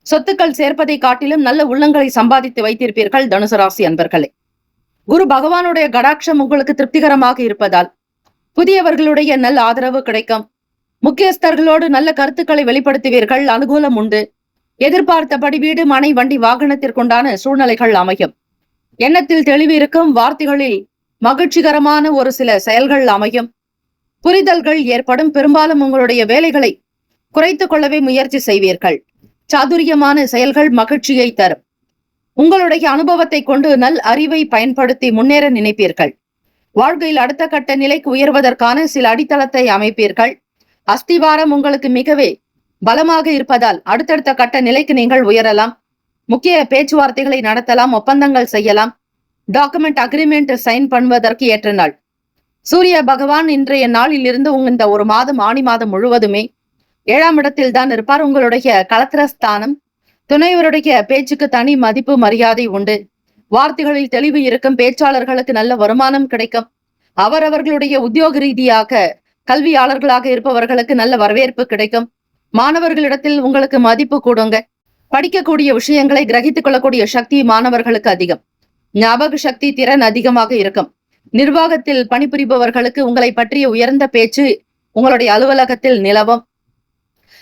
சொத்துக்கள் சேர்ப்பதை காட்டிலும் நல்ல உள்ளங்களை சம்பாதித்து வைத்திருப்பீர்கள். தனுசு ராசி அன்பர்களே, குரு பகவானுடைய கடாட்சம் உங்களுக்கு திருப்திகரமாக இருப்பதால் புதியவர்களுடைய நல்ல ஆதரவு கிடைக்கும். முக்கியஸ்தர்களோடு நல்ல கருத்துக்களை வெளிப்படுத்துவீர்கள். அனுகூலம் உண்டு. எதிர்பார்த்தபடி வீடு, மனை, வண்டி, வாகனத்திற்குண்டான சூழ்நிலைகள் அமையும். எண்ணத்தில் தெளிவு இருக்கும். வார்த்தைகளில் மகிழ்ச்சிகரமான ஒரு சில செயல்கள் அமையும். புரிதல்கள் ஏற்படும். பெரும்பாலும் உங்களுடைய வேலைகளை குறைத்துக் கொள்ளவே முயற்சி செய்வீர்கள். சாதுரியமான செயல்கள் மகிழ்ச்சியை தரும். உங்களுடைய அனுபவத்தை கொண்டு நல் அறிவை பயன்படுத்தி முன்னேற நினைப்பீர்கள். வாழ்க்கையில் அடுத்த கட்ட நிலைக்கு உயர்வதற்கான சில அடித்தளத்தை அமைப்பீர்கள். அஸ்திவாரம் உங்களுக்கு மிகவே பலமாக இருப்பதால் அடுத்தடுத்த கட்ட நிலைக்கு நீங்கள் உயரலாம். முக்கிய பேச்சுவார்த்தைகளை நடத்தலாம். ஒப்பந்தங்கள் செய்யலாம். டாக்குமெண்ட் அக்ரிமெண்ட் சைன் பண்ணுவதற்கு ஏற்ற நாள். சூரிய பகவான் இன்றைய நாளில் இருந்து இந்த ஒரு மாதம், ஆனி மாதம் முழுவதுமே 7ஆம் இடத்தில் தான் இருப்பார். உங்களுடைய கலத்திரஸ்தானம். துணைவருடைய பேச்சுக்கு தனி மதிப்பு மரியாதை உண்டு. வார்த்தைகளில் தெளிவு இருக்கும். பேச்சாளர்களுக்கு நல்ல வருமானம் கிடைக்கும். அவரவர்களுடைய உத்தியோக ரீதியாக கல்வியாளர்களாக இருப்பவர்களுக்கு நல்ல வரவேற்பு கிடைக்கும். மாணவர்களிடத்தில் உங்களுக்கு மதிப்பு கூடுங்க. படிக்கக்கூடிய விஷயங்களை கிரகித்துக் கொள்ளக்கூடிய சக்தி மாணவர்களுக்கு அதிகம். ஞாபக சக்தி திறன் அதிகமாக இருக்கும். நிர்வாகத்தில் பணிபுரிபவர்களுக்கு உங்களை பற்றிய உயர்ந்த பேச்சு உங்களுடைய அலுவலகத்தில் நிலவும்.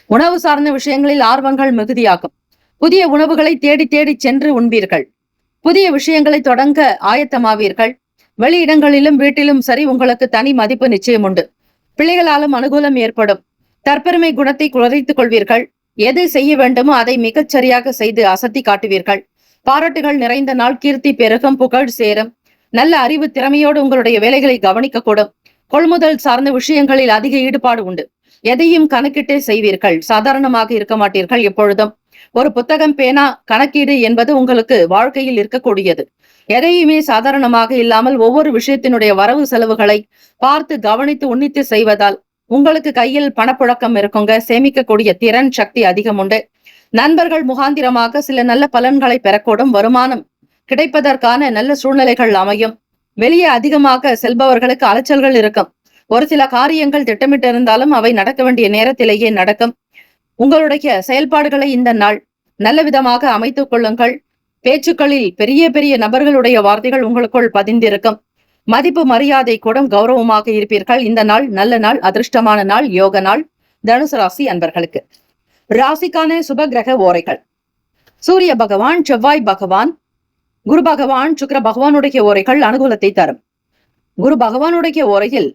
உணவு சார்ந்த விஷயங்களில் ஆர்வங்கள் மிகுதியாகும். புதிய உணவுகளை தேடி தேடி சென்று உண்பீர்கள். புதிய விஷயங்களை தொடங்க ஆயத்தமாவீர்கள். வெளியிடங்களிலும் வீட்டிலும் சரி உங்களுக்கு தனி மதிப்பு நிச்சயம் உண்டு. பிள்ளைகளாலும் அனுகூலம் ஏற்படும். தற்பெருமை குணத்தை குறைத்துக் கொள்வீர்கள். எதை செய்ய வேண்டுமோ அதை மிகச் சரியாக செய்து அசத்தி காட்டுவீர்கள். பாராட்டுகள் நிறைந்த நாள். கீர்த்தி பெருகும். புகழ் சேரும். நல்ல அறிவு திறமையோடு உங்களுடைய வேலைகளை கவனிக்கக்கூடும். கொள்முதல் சார்ந்த விஷயங்களில் அதிக ஈடுபாடு உண்டு. எதையும் கணக்கிட்டே செய்வீர்கள். சாதாரணமாக இருக்க மாட்டீர்கள். எப்பொழுதும் ஒரு புத்தகம், பேனா, கணக்கீடு என்பது உங்களுக்கு வாழ்க்கையில் இருக்கக்கூடியது. எதையுமே சாதாரணமாக இல்லாமல் ஒவ்வொரு விஷயத்தினுடைய வரவு செலவுகளை பார்த்து கவனித்து உன்னித்து செய்வதால் உங்களுக்கு கையில் பணப்புழக்கம் இருக்குங்க. சேமிக்கக்கூடிய திறன் சக்தி அதிகம் உண்டு. நண்பர்கள் முகாந்திரமாக சில நல்ல பலன்களை பெறக்கூடும். வருமானம் கிடைப்பதற்கான நல்ல சூழ்நிலைகள் அமையும். வெளியே அதிகமாக செல்பவர்களுக்கு அலைச்சல்கள் இருக்கும். ஒரு சில காரியங்கள் திட்டமிட்டிருந்தாலும் அவை நடக்க வேண்டிய நேரத்திலேயே நடக்கும். உங்களுடைய செயல்பாடுகளை இந்த நாள் நல்ல விதமாக அமைத்துக் கொள்ளுங்கள். பேச்சுக்களில் பெரிய பெரிய நபர்களுடைய வார்த்தைகள் உங்களுக்குள் பதிந்திருக்கும். மதிப்பு மரியாதை கூட கௌரவமாக இருப்பீர்கள். இந்த நாள் நல்ல நாள், அதிர்ஷ்டமான நாள், யோக நாள். தனுசு ராசி அன்பர்களுக்கு ராசிக்கான சுப கிரக ஓரைகள். சூரிய பகவான், செவ்வாய் பகவான், குரு பகவான், சுக்கிர பகவானுடைய ஓரைகள் அனுகூலத்தை தரும். குரு பகவானுடைய ஓரையில்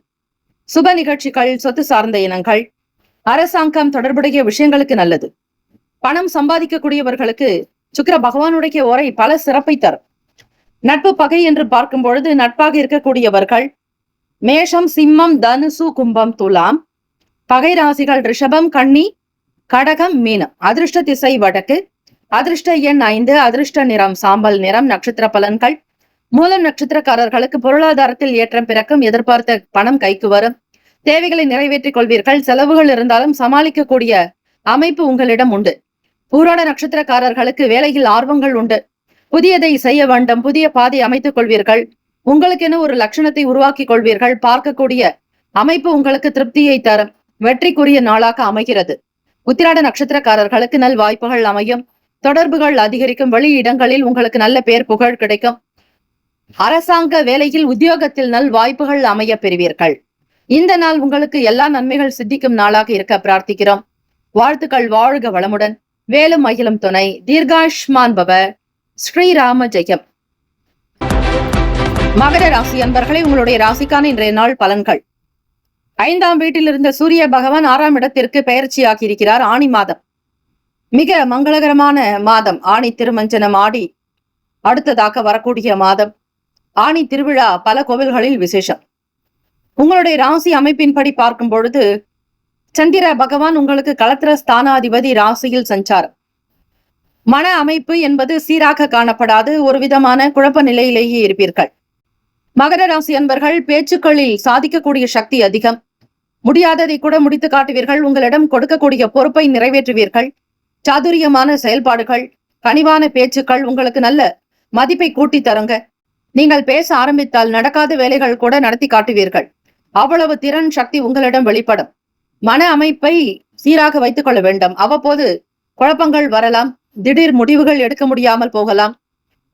சுப நிகழ்ச்சிகள், சொத்து சார்ந்த இனங்கள், அரசாங்கம் தொடர்புடைய விஷயங்களுக்கு நல்லது. பணம் சம்பாதிக்கக்கூடியவர்களுக்கு சுக்கிர பகவானுடைய ஓரை பல சிறப்பை தரும். நட்பு பகை என்று பார்க்கும் பொழுது நட்பாக இருக்கக்கூடியவர்கள் மேஷம், சிம்மம், தனுசு, கும்பம், துலாம். பகை ராசிகள் ரிஷபம், கன்னி, கடகம், மீனம். அதிர்ஷ்ட திசை வடக்கு. அதிர்ஷ்ட எண் 5. அதிர்ஷ்ட நிறம் சாம்பல் நிறம். நட்சத்திர பலன்கள். மூலம் நட்சத்திரக்காரர்களுக்கு பொருளாதாரத்தில் ஏற்றம் பிறக்கும். எதிர்பார்த்த பணம் கைக்கு வரும். தேவைகளை நிறைவேற்றிக் கொள்வீர்கள். செலவுகள் இருந்தாலும் சமாளிக்கக்கூடிய அமைப்பு உங்களிடம் உண்டு. பூராட நட்சத்திரக்காரர்களுக்கு வேலையில் ஆர்வங்கள் உண்டு. புதியதை செய்ய வேண்டும், புதிய பாதை அமைத்துக் கொள்வீர்கள். உங்களுக்கென ஒரு லட்சணத்தை உருவாக்கிக் கொள்வீர்கள். பார்க்கக்கூடிய அமைப்பு உங்களுக்கு திருப்தியை தரும், வெற்றிக்குரிய நாளாக அமைகிறது. உத்திராட நட்சத்திரக்காரர்களுக்கு நல் வாய்ப்புகள் அமையும், தொடர்புகள் அதிகரிக்கும், வெளி இடங்களில் உங்களுக்கு நல்ல பேர் புகழ் கிடைக்கும். அரசாங்க வேலையில் உத்தியோகத்தில் நல் வாய்ப்புகள் அமைய பெறுவீர்கள். இந்த நாள் உங்களுக்கு எல்லா நன்மைகள் சித்திக்கும் நாளாக இருக்க பிரார்த்திக்கிறோம். வாழ்த்துக்கள். வாழ்க வளமுடன். வேலும் மகிழும் துணை. தீர்காயுஷ்மான் பவ. ஸ்ரீராம ஜெயம். மகர ராசி அன்பர்களே, உங்களுடைய ராசிக்கான இன்றைய நாள் பலன்கள். 5ஆம் வீட்டில் இருந்த சூரிய பகவான் 6ஆம் இடத்திற்கு பெயர்ச்சியாகி இருக்கிறார். ஆணி மாதம் மிக மங்களகரமான மாதம். ஆணி திருமஞ்சனம் ஆடி அடுத்ததாக வரக்கூடிய மாதம். ஆணி திருவிழா பல கோவில்களில் விசேஷம். உங்களுடைய ராசி அமைப்பின்படி பார்க்கும் பொழுது சந்திர பகவான் உங்களுக்கு களத்திர ஸ்தானாதிபதி, ராசியில் சஞ்சாரம். மன அமைப்பு என்பது சீராக காணப்படாது, ஒரு விதமான குழப்ப நிலையிலேயே இருப்பீர்கள். மகர ராசி அன்பர்கள் பேச்சுக்களில் சாதிக்கக்கூடிய சக்தி அதிகம். முடியாததை கூட முடித்து காட்டுவீர்கள். உங்களிடம் கொடுக்கக்கூடிய பொறுப்பை நிறைவேற்றுவீர்கள். சாதுரியமான செயல்பாடுகள், கனிவான பேச்சுக்கள் உங்களுக்கு நல்ல மதிப்பை கூட்டி தருங்க. நீங்கள் பேச ஆரம்பித்தால் நடக்காத வேலைகள் கூட நடத்தி காட்டுவீர்கள். அவ்வளவு திறன் சக்தி உங்களிடம் வெளிப்படும். மன அமைப்பை சீராக வைத்துக் கொள்ள வேண்டும். அவ்வப்போது குழப்பங்கள் வரலாம், திடீர் முடிவுகள் எடுக்க முடியாமல் போகலாம்,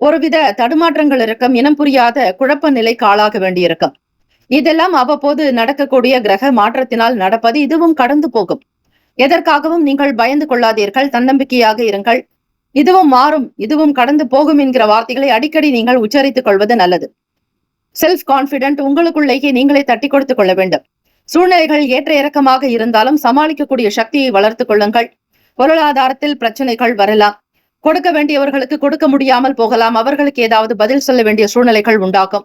ஒருவித தடுமாற்றங்கள் இருக்கும், இனம் புரியாத குழப்ப நிலைக்கு ஆளாக வேண்டியிருக்கும். இதெல்லாம் அவ்வப்போது நடக்கக்கூடிய கிரக மாற்றத்தினால் நடப்பது. இதுவும் கடந்து போகும். எதற்காகவும் நீங்கள் பயந்து கொள்ளாதீர்கள், தன்னம்பிக்கையாக இருங்கள். இதுவும் மாறும், இதுவும் கடந்து போகும் என்கிற வார்த்தைகளை அடிக்கடி நீங்கள் உச்சரித்துக் கொள்வது நல்லது. செல்ஃப் கான்பிடென்ட் உங்களுக்குள்ளேயே நீங்களே தட்டி கொடுத்துக் கொள்ள வேண்டும். சூழ்நிலைகள் ஏற்ற இறக்கமாக இருந்தாலும் சமாளிக்கக்கூடிய சக்தியை வளர்த்துக் கொள்ளுங்கள். பொருளாதாரத்தில் பிரச்சனைகள் வரலாம். கொடுக்க வேண்டியவர்களுக்கு கொடுக்க முடியாமல் போகலாம். அவர்களுக்கு ஏதாவது பதில் சொல்ல வேண்டிய சூழ்நிலைகள் உண்டாகும்.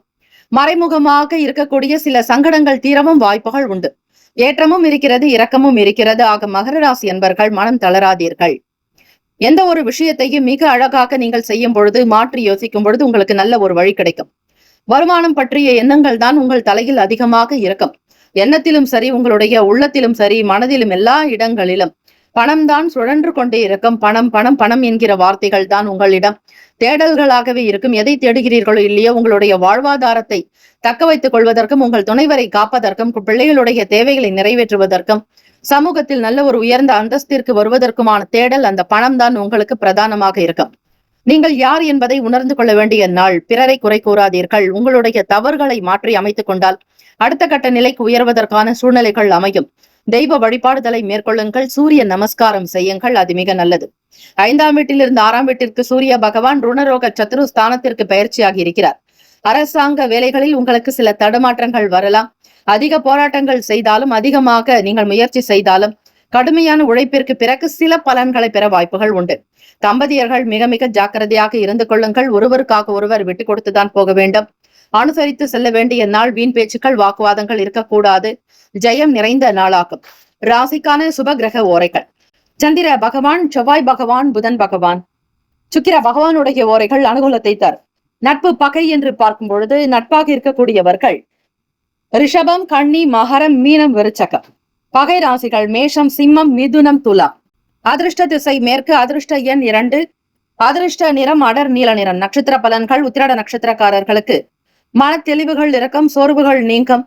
மறைமுகமாக இருக்கக்கூடிய சில சங்கடங்கள் தீரவும் வாய்ப்புகள் உண்டு. ஏற்றமும் இருக்கிறது, இரக்கமும் இருக்கிறது. ஆக மகர ராசி என்பர்கள் மனம் தளராதீர்கள். எந்த ஒரு விஷயத்தையும் மிக அழகாக நீங்கள் செய்யும் பொழுது, மாற்றி யோசிக்கும் பொழுது உங்களுக்கு நல்ல ஒரு வழி கிடைக்கும். வருமானம் பற்றிய எண்ணங்கள் தான் உங்கள் தலையில் அதிகமாக இருக்கும். எண்ணத்திலும் சரி, உங்களுடைய உள்ளத்திலும் சரி, மனதிலும் எல்லா இடங்களிலும் பணம் தான் சுழன்று கொண்டே இருக்கும். பணம் பணம் பணம் என்கிற வார்த்தைகள் தான் உங்களிடம் தேடல்களாகவே இருக்கும். எதை தேடுகிறீர்களோ இல்லையோ, உங்களுடைய வாழ்வாதாரத்தை தக்க வைத்துக் கொள்வதற்கும், உங்கள் துணைவரை காப்பதற்கும், பிள்ளைகளுடைய தேவைகளை நிறைவேற்றுவதற்கும், சமூகத்தில் நல்ல ஒரு உயர்ந்த அந்தஸ்திற்கு வருவதற்குமான தேடல், அந்த பணம் தான் உங்களுக்கு பிரதானமாக இருக்கும். நீங்கள் யார் என்பதை உணர்ந்து கொள்ள வேண்டிய நாள். பிறரை குறை கூறாதீர்கள். உங்களுடைய தவறுகளை மாற்றி அமைத்துக் கொண்டால் அடுத்த கட்ட நிலைக்கு உயர்வதற்கான சூழ்நிலைகள் அமையும். தெய்வ வழிபாடுதலை மேற்கொள்ளுங்கள். சூரிய நமஸ்காரம் செய்யுங்கள், அது மிக நல்லது. 5ஆம் வீட்டிலிருந்து 6ஆம் வீட்டிற்கு சூரிய பகவான் ருணரோக சத்ரு ஸ்தானத்திற்கு பயிற்சியாகி இருக்கிறார். அரசாங்க வேலைகளில் உங்களுக்கு சில தடுமாற்றங்கள் வரலாம். அதிக போராட்டங்கள் செய்தாலும், அதிகமாக நீங்கள் முயற்சி செய்தாலும், கடுமையான உழைப்பிற்கு பிறகு சில பலன்களை பெற வாய்ப்புகள் உண்டு. தம்பதியர்கள் மிக மிக ஜாக்கிரதையாக இருந்து கொள்ளுங்கள். ஒருவருக்காக ஒருவர் விட்டு கொடுத்துதான் போக வேண்டும். அனுசரித்து செல்ல வேண்டிய நாள். வீண் பேச்சுக்கள், வாக்குவாதங்கள் இருக்கக்கூடாது. ஜெயம் நிறைந்த நாளாகும். ராசிக்கான சுப கிரக ஓரைகள். சந்திர பகவான், செவ்வாய் பகவான், புதன் பகவான், சுக்கிர பகவானுடைய ஓரைகள் அனுகூலத்தை தரும். நட்பு பகை என்று பார்க்கும் பொழுது நட்பாக இருக்கக்கூடியவர்கள் ரிஷபம், கன்னி, மகரம், மீனம், விருச்சகம். பகை ராசிகள் மேஷம், சிம்மம், மிதுனம், துலாம். அதிர்ஷ்ட திசை மேற்கு. அதிர்ஷ்ட எண் 2. அதிர்ஷ்ட நிறம் அடர் நீல நிறம். நட்சத்திர பலன்கள். உத்திராட நட்சத்திரக்காரர்களுக்கு மன தெளிவுகள் இருக்கும், சோர்வுகள் நீங்கும்,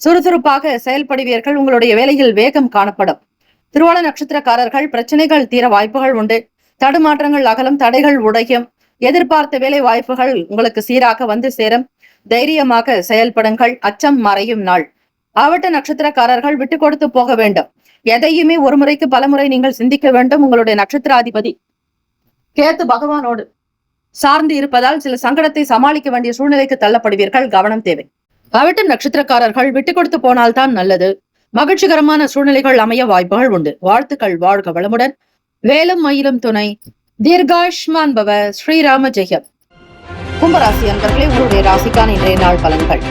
சுறுசுறுப்பாக செயல்படுவீர்கள். உங்களுடைய வேலையில் வேகம் காணப்படும். திருவோண நட்சத்திரக்காரர்கள் பிரச்சனைகள் தீர வாய்ப்புகள் உண்டு. தடுமாற்றங்கள் அகலும், தடைகள் உடையும். எதிர்பார்த்த வேலை வாய்ப்புகள் உங்களுக்கு சீராக வந்து சேரும். தைரியமாக செயல்படுங்கள். அச்சம் மறையும் நாள். ஆவட்ட நட்சத்திரக்காரர்கள் விட்டு கொடுத்து போக வேண்டும். எதையுமே ஒரு முறைக்கு பலமுறை நீங்கள் சிந்திக்க வேண்டும். உங்களுடைய நட்சத்திராதிபதி கேத்து பகவானோடு சார்ந்து இருப்பதால் சில சங்கடத்தை சமாளிக்க வேண்டிய சூழ்நிலைக்கு தள்ளப்படுவீர்கள். கவனம் தேவை. அவிட்டம் நட்சத்திரக்காரர்கள் விட்டு கொடுத்து போனால்தான் நல்லது. மகிழ்ச்சிகரமான சூழ்நிலைகள் அமைய வாய்ப்புகள் உண்டு. வாழ்த்துக்கள். வாழ்க வளமுடன். வேலும் மயிலும் துணை. தீர்காயுஷ்மான் பவ. ஸ்ரீராம ஜெயம். கும்பராசி அன்பர்களே, உங்களுடைய ராசிக்கான இன்றைய நாள் பலன்கள்.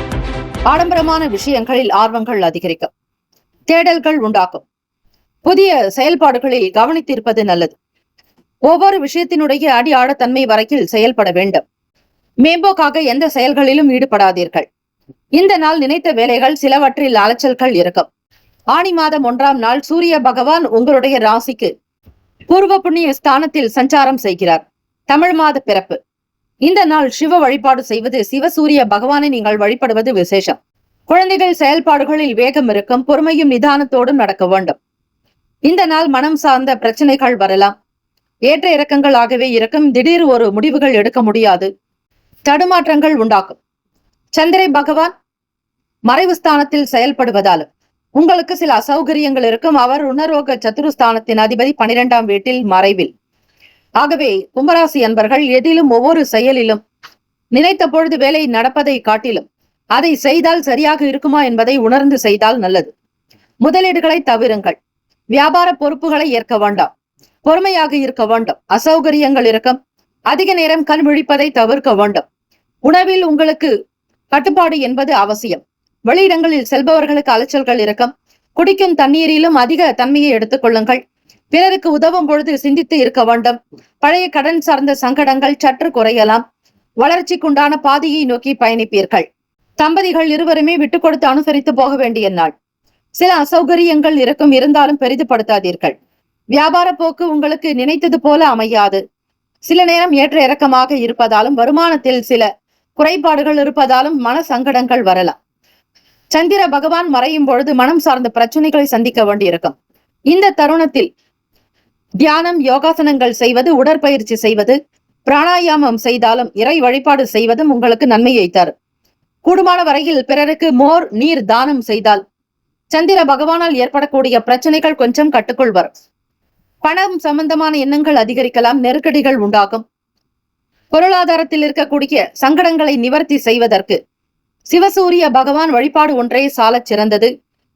ஆடம்பரமான விஷயங்களில் ஆர்வங்கள் அதிகரிக்கும். தேடல்கள் உண்டாக்கும். புதிய செயல்பாடுகளில் கவனித்திருப்பது நல்லது. ஒவ்வொரு விஷயத்தினுடைய அடி ஆழத்தன்மை வரையில் செயல்பட வேண்டும். மேம்போக்காக எந்த செயல்களிலும் ஈடுபடாதீர்கள். இந்த நாள் நினைத்த வேலைகள் சிலவற்றில் அலைச்சல்கள் இருக்கும். ஆணி மாதம் 1ஆம் நாள் சூரிய பகவான் உங்களுடைய ராசிக்கு பூர்வ புண்ணிய ஸ்தானத்தில் சஞ்சாரம் செய்கிறார். தமிழ் மாத பிறப்பு. இந்த நாள் சிவ வழிபாடு செய்வது, சிவசூரிய பகவானை நீங்கள் வழிபடுவது விசேஷம். குழந்தைகள் செயல்பாடுகளில் வேகம் இருக்கும், பொறுமையும் நிதானத்தோடும் நடக்க வேண்டும். இந்த நாள் மனம் சார்ந்த பிரச்சனைகள் வரலாம், ஏற்ற இறக்கங்களாகவே இருக்கும். திடீர் ஒரு முடிவுகள் எடுக்க முடியாது, தடுமாற்றங்கள் உண்டாக்கும். சந்திரை பகவான் மறைவு ஸ்தானத்தில் செயல்படுவதால் உங்களுக்கு சில அசௌகரியங்கள் இருக்கும். அவர் ருணரோக சத்துருஸ்தானத்தின் அதிபதி 12ஆம் வீட்டில் மறைவில். ஆகவே கும்பராசி அன்பர்கள் எதிலும் ஒவ்வொரு செயலிலும் நினைத்த பொழுது வேலை நடப்பதை காட்டிலும் அதை செய்தால் சரியாக இருக்குமா என்பதை உணர்ந்து செய்தால் நல்லது. முதலீடுகளை தவிருங்கள். வியாபார பொறுப்புகளை ஏற்க வேண்டாம். பொறுமையாக இருக்க வேண்டும். அசௌகரியங்கள் இருக்கும். அதிக நேரம் கண் விழிப்பதை தவிர்க்க வேண்டும். உணவில் உங்களுக்கு கட்டுப்பாடு என்பது அவசியம். வெளியிடங்களில் செல்பவர்களுக்கு அலைச்சல்கள் இருக்கும். குடிக்கும் தண்ணீரிலும் அதிக தன்மையை எடுத்துக் கொள்ளுங்கள். பிறருக்கு உதவும் பொழுது சிந்தித்து இருக்க வேண்டும். பழைய கடன் சார்ந்த சங்கடங்கள் சற்று குறையலாம். வளர்ச்சிக்குண்டான பாதையை நோக்கி பயணிப்பீர்கள். தம்பதிகள் இருவருமே விட்டுக் கொடுத்து அனுசரித்து போக வேண்டிய நாள். சில அசௌகரியங்கள் இருக்கும், இருந்தாலும் பெரிதுபடுத்தாதீர்கள். வியாபார போக்கு உங்களுக்கு நினைத்தது போல அமையாது. சில நேரம் ஏற்ற இறக்கமாக இருப்பதாலும் வருமானத்தில் சில குறைபாடுகள் இருப்பதாலும் மன சங்கடங்கள் வரலாம். சந்திர பகவான் மறையும் பொழுது மனம் சார்ந்த பிரச்சனைகளை சந்திக்க வேண்டியிருக்கும். இந்த தருணத்தில் தியானம், யோகாசனங்கள் செய்வது, உடற்பயிற்சி செய்வது, பிராணாயாமம் செய்தாலும் இறை வழிபாடு செய்வதும் உங்களுக்கு நன்மையை தரும். கூடுமான வரையில் பிறருக்கு மோர், நீர் தானம் செய்தால் சந்திர பகவானால் ஏற்படக்கூடிய பிரச்சனைகள் கொஞ்சம் கட்டுக்குள் வரும். பணம் சம்பந்தமான எண்ணங்கள் அதிகரிக்கலாம், நெருக்கடிகள் உண்டாகும். பொருளாதாரத்தில் இருக்கக்கூடிய சங்கடங்களை நிவர்த்தி செய்வதற்கு சிவசூரிய பகவான் வழிபாடு ஒன்றே சாலச் சிறந்தது.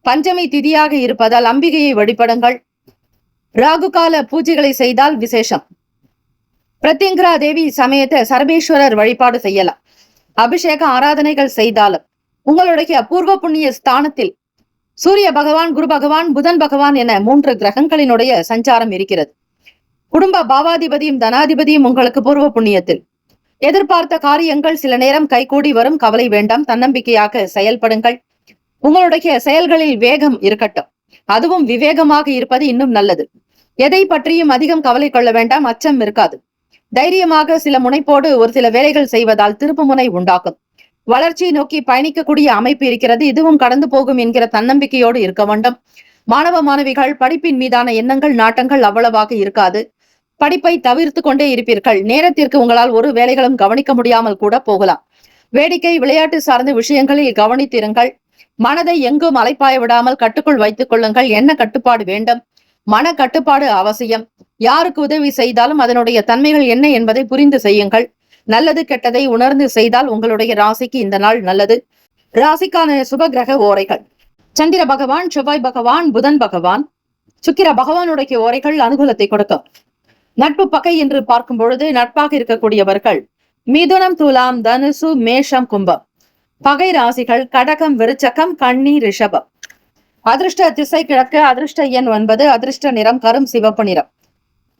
பஞ்சமி திதியாக இருப்பதால் அம்பிகையை வழிபடுங்கள். ராகு கால பூஜைகளை செய்தால் விசேஷம். பிரத்யங்கரா தேவி சமேத சர்வேஸ்வரர் வழிபாடு செய்யலாம். அபிஷேக ஆராதனைகள் செய்தாலும் உங்களுடைய பூர்வ புண்ணிய ஸ்தானத்தில் சூரிய பகவான், குரு பகவான், புதன் பகவான் என 3 கிரகங்களினுடைய சஞ்சாரம் இருக்கிறது. குடும்ப பாவாதிபதியும் தனாதிபதியும் உங்களுக்கு பூர்வ புண்ணியத்தில். எதிர்பார்த்த காரியங்கள் சில நேரம் கைகூடி வரும். கவலை வேண்டாம், தன்னம்பிக்கையாக செயல்படுங்கள். உங்களுடைய செயல்களில் வேகம் இருக்கட்டும். அதுவும் விவேகமாக இருப்பது இன்னும் நல்லது. எதை பற்றியும் அதிகம் கவலை கொள்ள வேண்டாம், அச்சம் இருக்காது. தைரியமாக சில முனைப்போடு ஒரு சில வேலைகள் செய்வதால் திருப்புமுனை உண்டாகும். வளர்ச்சியை நோக்கி பயணிக்கக்கூடிய அமைப்பு இருக்கிறது. இதுவும் கடந்து போகும் என்கிற தன்னம்பிக்கையோடு இருக்க வேண்டும். மாணவ மாணவிகள் படிப்பின் மீதான எண்ணங்கள், நாட்டங்கள் அவ்வளவாக இருக்காது. படிப்பை தவிர்த்து கொண்டே இருப்பீர்கள். நேரத்திற்கு உங்களால் ஒரு வேலைகளும் கவனிக்க முடியாமல் கூட போகலாம். வேடிக்கை, விளையாட்டு சார்ந்த விஷயங்களில் கவனித்திருங்கள். மனதை எங்கும் அலைப்பாய விடாமல் கட்டுக்குள் வைத்துக் கொள்ளுங்கள். என்ன கட்டுப்பாடு வேண்டும்? மன கட்டுப்பாடு அவசியம். யாருக்கு உதவி செய்தாலும் அதனுடைய தன்மைகள் என்ன என்பதை புரிந்து செய்யுங்கள். நல்லது கெட்டதை உணர்ந்து செய்தால் உங்களுடைய ராசிக்கு இந்த நாள் நல்லது. ராசிக்கான சுப கிரக ஓரைகள்: சந்திர பகவான், செவ்வாய் பகவான், புதன் பகவான், சுக்கிர பகவானுடைய ஓரைகள் அனுகூலத்தை கொடுக்கும். நட்பு பகை என்று பார்க்கும் பொழுது நட்பாக இருக்கக்கூடியவர்கள் மிதுனம், துலாம், தனுசு, மேஷம், கும்பம். பகை ராசிகள் கடகம், விருச்சகம், கன்னி, ரிஷபம். அதிர்ஷ்ட திசை கிழக்கு. அதிர்ஷ்ட எண் 9. அதிர்ஷ்ட நிறம் கரும் சிவப்பு நிறம்.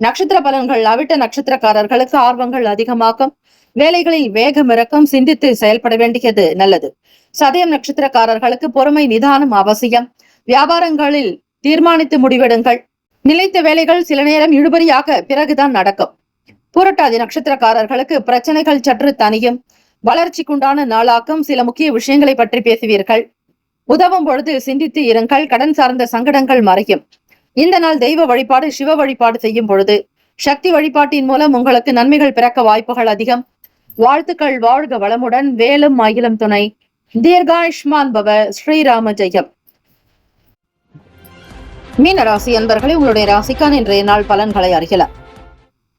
நட்சத்திர பலன்கள்: அவிட்ட நட்சத்திரக்காரர்களுக்கு ஆர்வங்கள் அதிகமாகும். வேலைகளில் வேகம் இறக்கம். சிந்தித்து செயல்பட வேண்டியது நல்லது. சதயம் நட்சத்திரக்காரர்களுக்கு பொறுமை, நிதானம் அவசியம். வியாபாரங்களில் தீர்மானித்து முடிவெடுங்கள். நிலைத்த வேலைகள் சில நேரம் இழுபறியாக பிறகுதான் நடக்கும். பூரட்டாதி நட்சத்திரக்காரர்களுக்கு பிரச்சனைகள் சற்று தனியும். வளர்ச்சிக்குண்டான நாளாக்கும். சில முக்கிய விஷயங்களை பற்றி பேசுவீர்கள். உதவும் பொழுது சிந்தித்து இருங்கள். கடன் சார்ந்த சங்கடங்கள் மறையும். இந்த நாள் தெய்வ வழிபாடு, சிவ வழிபாடு செய்யும் பொழுது சக்தி வழிபாட்டின் மூலம் உங்களுக்கு நன்மைகள் பிறக்க வாய்ப்புகள் அதிகம். வாழ்த்துக்கள். வாழ்க வளமுடன். வேலும் மயிலும் துணை. தீர்காயுஷ்மான் பவ. ஸ்ரீராம ஜெயம். மீன ராசி அன்பர்களே, உங்களுடைய ராசிக்கான இன்றைய நாள் பலன்களை அறியலாம்.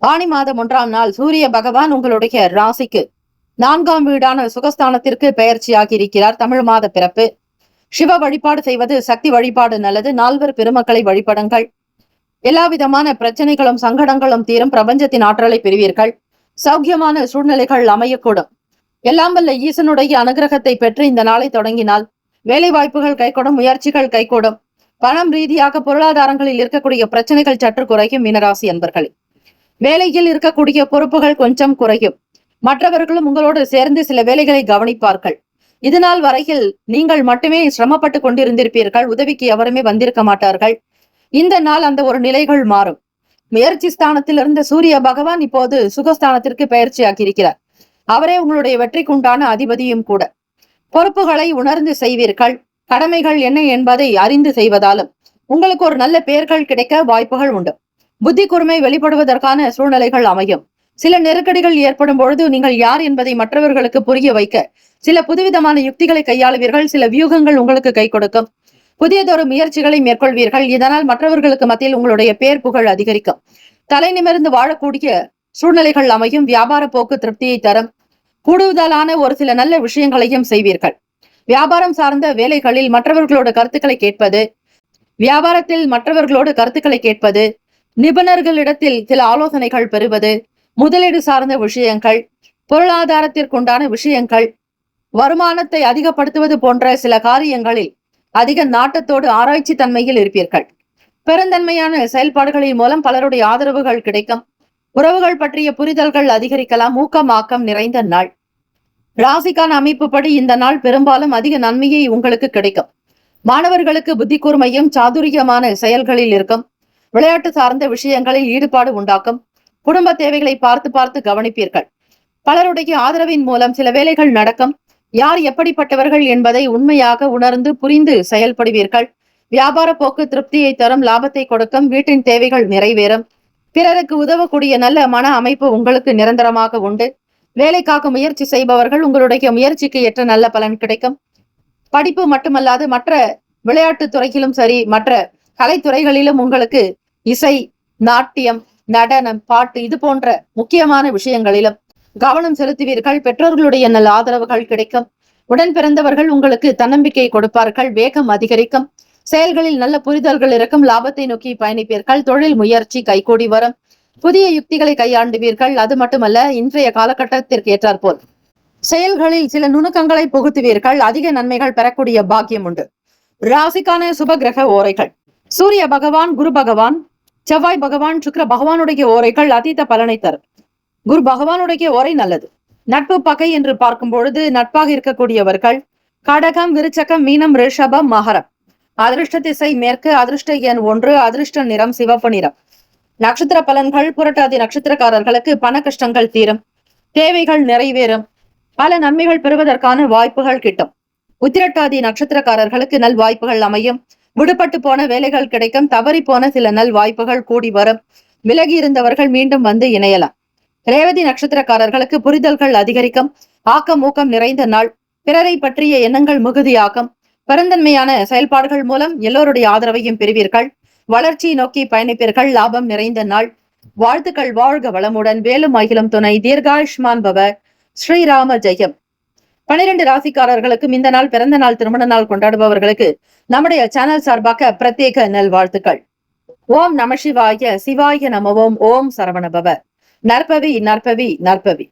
ஆனி மாதம் 1ஆம் நாள் சூரிய பகவான் உங்களுடைய ராசிக்கு 4ஆம் வீடான சுகஸ்தானத்திற்கு பெயர்ச்சியாகி இருக்கிறார். தமிழ் மாத பிறப்பு. சிவ வழிபாடு செய்வது, சக்தி வழிபாடு நல்லது. 4 பெருமக்களை வழிபடுங்கள். எல்லா விதமான பிரச்சனைகளும் சங்கடங்களும் தீரும். பிரபஞ்சத்தின் ஆற்றலை பெறுவீர்கள். சௌக்கியமான சூழ்நிலைகள் அமையக்கூடும். எல்லாம் வல்ல ஈசனுடைய அனுகிரகத்தை பெற்று இந்த நாளை தொடங்கினால் வேலை வாய்ப்புகள் கைகூடும், முயற்சிகள் கைகூடும். பணம் ரீதியாக பொருளாதாரங்களில் இருக்கக்கூடிய பிரச்சனைகள் சற்று குறையும். மீனராசி அன்பர்களே, வேலையில் இருக்கக்கூடிய பொறுப்புகள் கொஞ்சம் குறையும். மற்றவர்களும் உங்களோடு சேர்ந்து சில வேலைகளை கவனிப்பார்கள். இதுநாள் வரையில் நீங்கள் மட்டுமே சிரமப்பட்டு கொண்டிருந்திருப்பீர்கள். உதவிக்கு எவருமே வந்திருக்க மாட்டார்கள். இந்த நாள் அந்த ஒரு நிலைகள் மாறும். முயற்சி ஸ்தானத்தில் இருந்த சூரிய பகவான் இப்போது சுகஸ்தானத்திற்கு பயிற்சியாக்கி இருக்கிறார். அவரே உங்களுடைய வெற்றிக்குண்டான அதிபதியும் கூட. பொறுப்புகளை உணர்ந்து செய்வீர்கள். கடமைகள் என்ன என்பதை அறிந்து செய்வதாலும் உங்களுக்கு ஒரு நல்ல பெயர்கள் கிடைக்க வாய்ப்புகள் உண்டு. புத்தி கூர்மை வெளிப்படுவதற்கான சூழ்நிலைகள் அமையும். சில நெருக்கடிகள் ஏற்படும் பொழுது நீங்கள் யார் என்பதை மற்றவர்களுக்கு புரிய வைக்க சில புதுவிதமான யுக்திகளை கையாளுவீர்கள். சில வியூகங்கள் உங்களுக்கு கை கொடுக்கும். புதியதொரு முயற்சிகளை மேற்கொள்வீர்கள். இதனால் மற்றவர்களுக்கு மத்தியில் உங்களுடைய பேர் புகழ் அதிகரிக்கும். தலை நிமிர்ந்து வாழக்கூடிய சூழ்நிலைகள் அமையும். வியாபார போக்கு திருப்தியை தரும். கூடுதலான ஒரு சில நல்ல விஷயங்களையும் செய்வீர்கள். வியாபாரம் சார்ந்த வேலைகளில் மற்றவர்களோட கருத்துக்களை கேட்பது, வியாபாரத்தில் மற்றவர்களோடு கருத்துக்களை கேட்பது, நிபுணர்களிடத்தில் சில ஆலோசனைகள் பெறுவது, முதலீடு சார்ந்த விஷயங்கள், பொருளாதாரத்திற்குண்டான விஷயங்கள், வருமானத்தை அதிகப்படுத்துவது போன்ற சில காரியங்களில் அதிக நாட்டத்தோடு ஆராய்ச்சி தன்மையில் இருப்பீர்கள். பெருந்தன்மையான செயல்பாடுகளின் மூலம் பலருடைய ஆதரவுகள் கிடைக்கும். உறவுகள் பற்றிய புரிதல்கள் அதிகரிக்கலாம். ஊக்கமாக்கம் நிறைந்த நாள். ராசிக்கான அமைப்புப்படி இந்த நாள் பெரும்பாலும் அதிக நன்மையை உங்களுக்கு கிடைக்கும். மாணவர்களுக்கு புத்தி கூர்மையும் சாதுரியமான செயல்களில் இருக்கும். விளையாட்டு சார்ந்த விஷயங்களில் ஈடுபாடு உண்டாக்கும். குடும்ப தேவைகளை பார்த்து பார்த்து கவனிப்பீர்கள். பலருடைய ஆதரவின் மூலம் சில வேலைகள் நடக்கும். யார் எப்படிப்பட்டவர்கள் என்பதை உண்மையாக உணர்ந்து புரிந்து செயல்படுவீர்கள். வியாபார போக்கு திருப்தியை தரும். லாபத்தை கொடுக்கும். வீட்டின் தேவைகள் நிறைவேறும். பிறருக்கு உதவக்கூடிய நல்ல மன அமைப்பு உங்களுக்கு நிரந்தரமாக உண்டு. வேலைக்காக முயற்சி செய்பவர்கள் உங்களுடைய முயற்சிக்கு ஏற்ற நல்ல பலன் கிடைக்கும். படிப்பு மட்டுமல்லாது மற்ற விளையாட்டு துறையிலும் சரி, மற்ற கலைத்துறைகளிலும் உங்களுக்கு இசை, நாட்டியம், நடனம், பாட்டு இது போன்ற முக்கியமான விஷயங்களிலும் கவனம் செலுத்துவீர்கள். பெற்றோர்களுடைய நல்ல ஆதரவுகள் கிடைக்கும். உடன் பிறந்தவர்கள் உங்களுக்கு தன்னம்பிக்கை கொடுப்பார்கள். வேகம் அதிகரிக்கும். செயல்களில் நல்ல புரிதல்கள் இருக்கும். லாபத்தை நோக்கி பயணிப்பீர்கள். தொழில் முயற்சி கைகூடி வரும். புதிய யுக்திகளை கையாண்டுவீர்கள். அது மட்டுமல்ல, இன்றைய காலகட்டத்திற்கு ஏற்றாற்போல் செயல்களில் சில நுணுக்கங்களை புகுத்துவீர்கள். அதிக நன்மைகள் பெறக்கூடிய பாக்கியம் உண்டு. ராசிக்கான சுப கிரக ஓரைகள்: சூரிய பகவான், குரு பகவான், செவ்வாய் பகவான், சுக்கிர பகவானுடைய ஓரைகள் அதீத பலனை தரும். குரு பகவானுடைய ஓரை நல்லது. நட்பு பகை என்று பார்க்கும் பொழுது நட்பாக இருக்கக்கூடியவர்கள் கடகம், விருச்சகம், மீனம், ரிஷபம், மகரம். அதிர்ஷ்ட திசை மேற்கு. அதிர்ஷ்ட எண் 1. அதிர்ஷ்ட நிறம் சிவப்பு நிறம். நட்சத்திர பலன்கள்: புரட்டாதி நட்சத்திரக்காரர்களுக்கு பண கஷ்டங்கள் தீரும். தேவைகள் நிறைவேறும். பல நன்மைகள் பெறுவதற்கான வாய்ப்புகள் கிட்டும். உத்திரட்டாதி நட்சத்திரக்காரர்களுக்கு நல் வாய்ப்புகள் அமையும். விடுபட்டு போன வேலைகள் கிடைக்கும். தவறி போன சில நல் வாய்ப்புகள் கூடி வரும். விலகி இருந்தவர்கள் மீண்டும் வந்து இணையலாம். ரேவதி நட்சத்திரக்காரர்களுக்கு புரிதல்கள் அதிகரிக்கும். ஆக்கம் ஊக்கம் நிறைந்த நாள். பிறரை பற்றிய எண்ணங்கள் மிகுதியாகும். பெருந்தன்மையான செயல்பாடுகள் மூலம் எல்லோருடைய ஆதரவையும் பெறுவீர்கள். வளர்ச்சியை நோக்கி பயணிப்பீர்கள். லாபம் நிறைந்த நாள். வாழ்த்துக்கள். வாழ்க வளமுடன். வேலும் அகிலம் துணை. தீர்காயுஷ்மான் பவ. ஸ்ரீராம ஜெயம். 12 ராசிக்காரர்களுக்கும் இந்த நாள் பிறந்த நாள், திருமண நாள் கொண்டாடுபவர்களுக்கு நம்முடைய சேனல் சார்பாக பிரத்யேக நல்வாழ்த்துக்கள். ஓம் நம சிவாய. சிவாய நமவோம். ஓம் சரவணபவ. நற்பவி நற்பவி நற்பவி.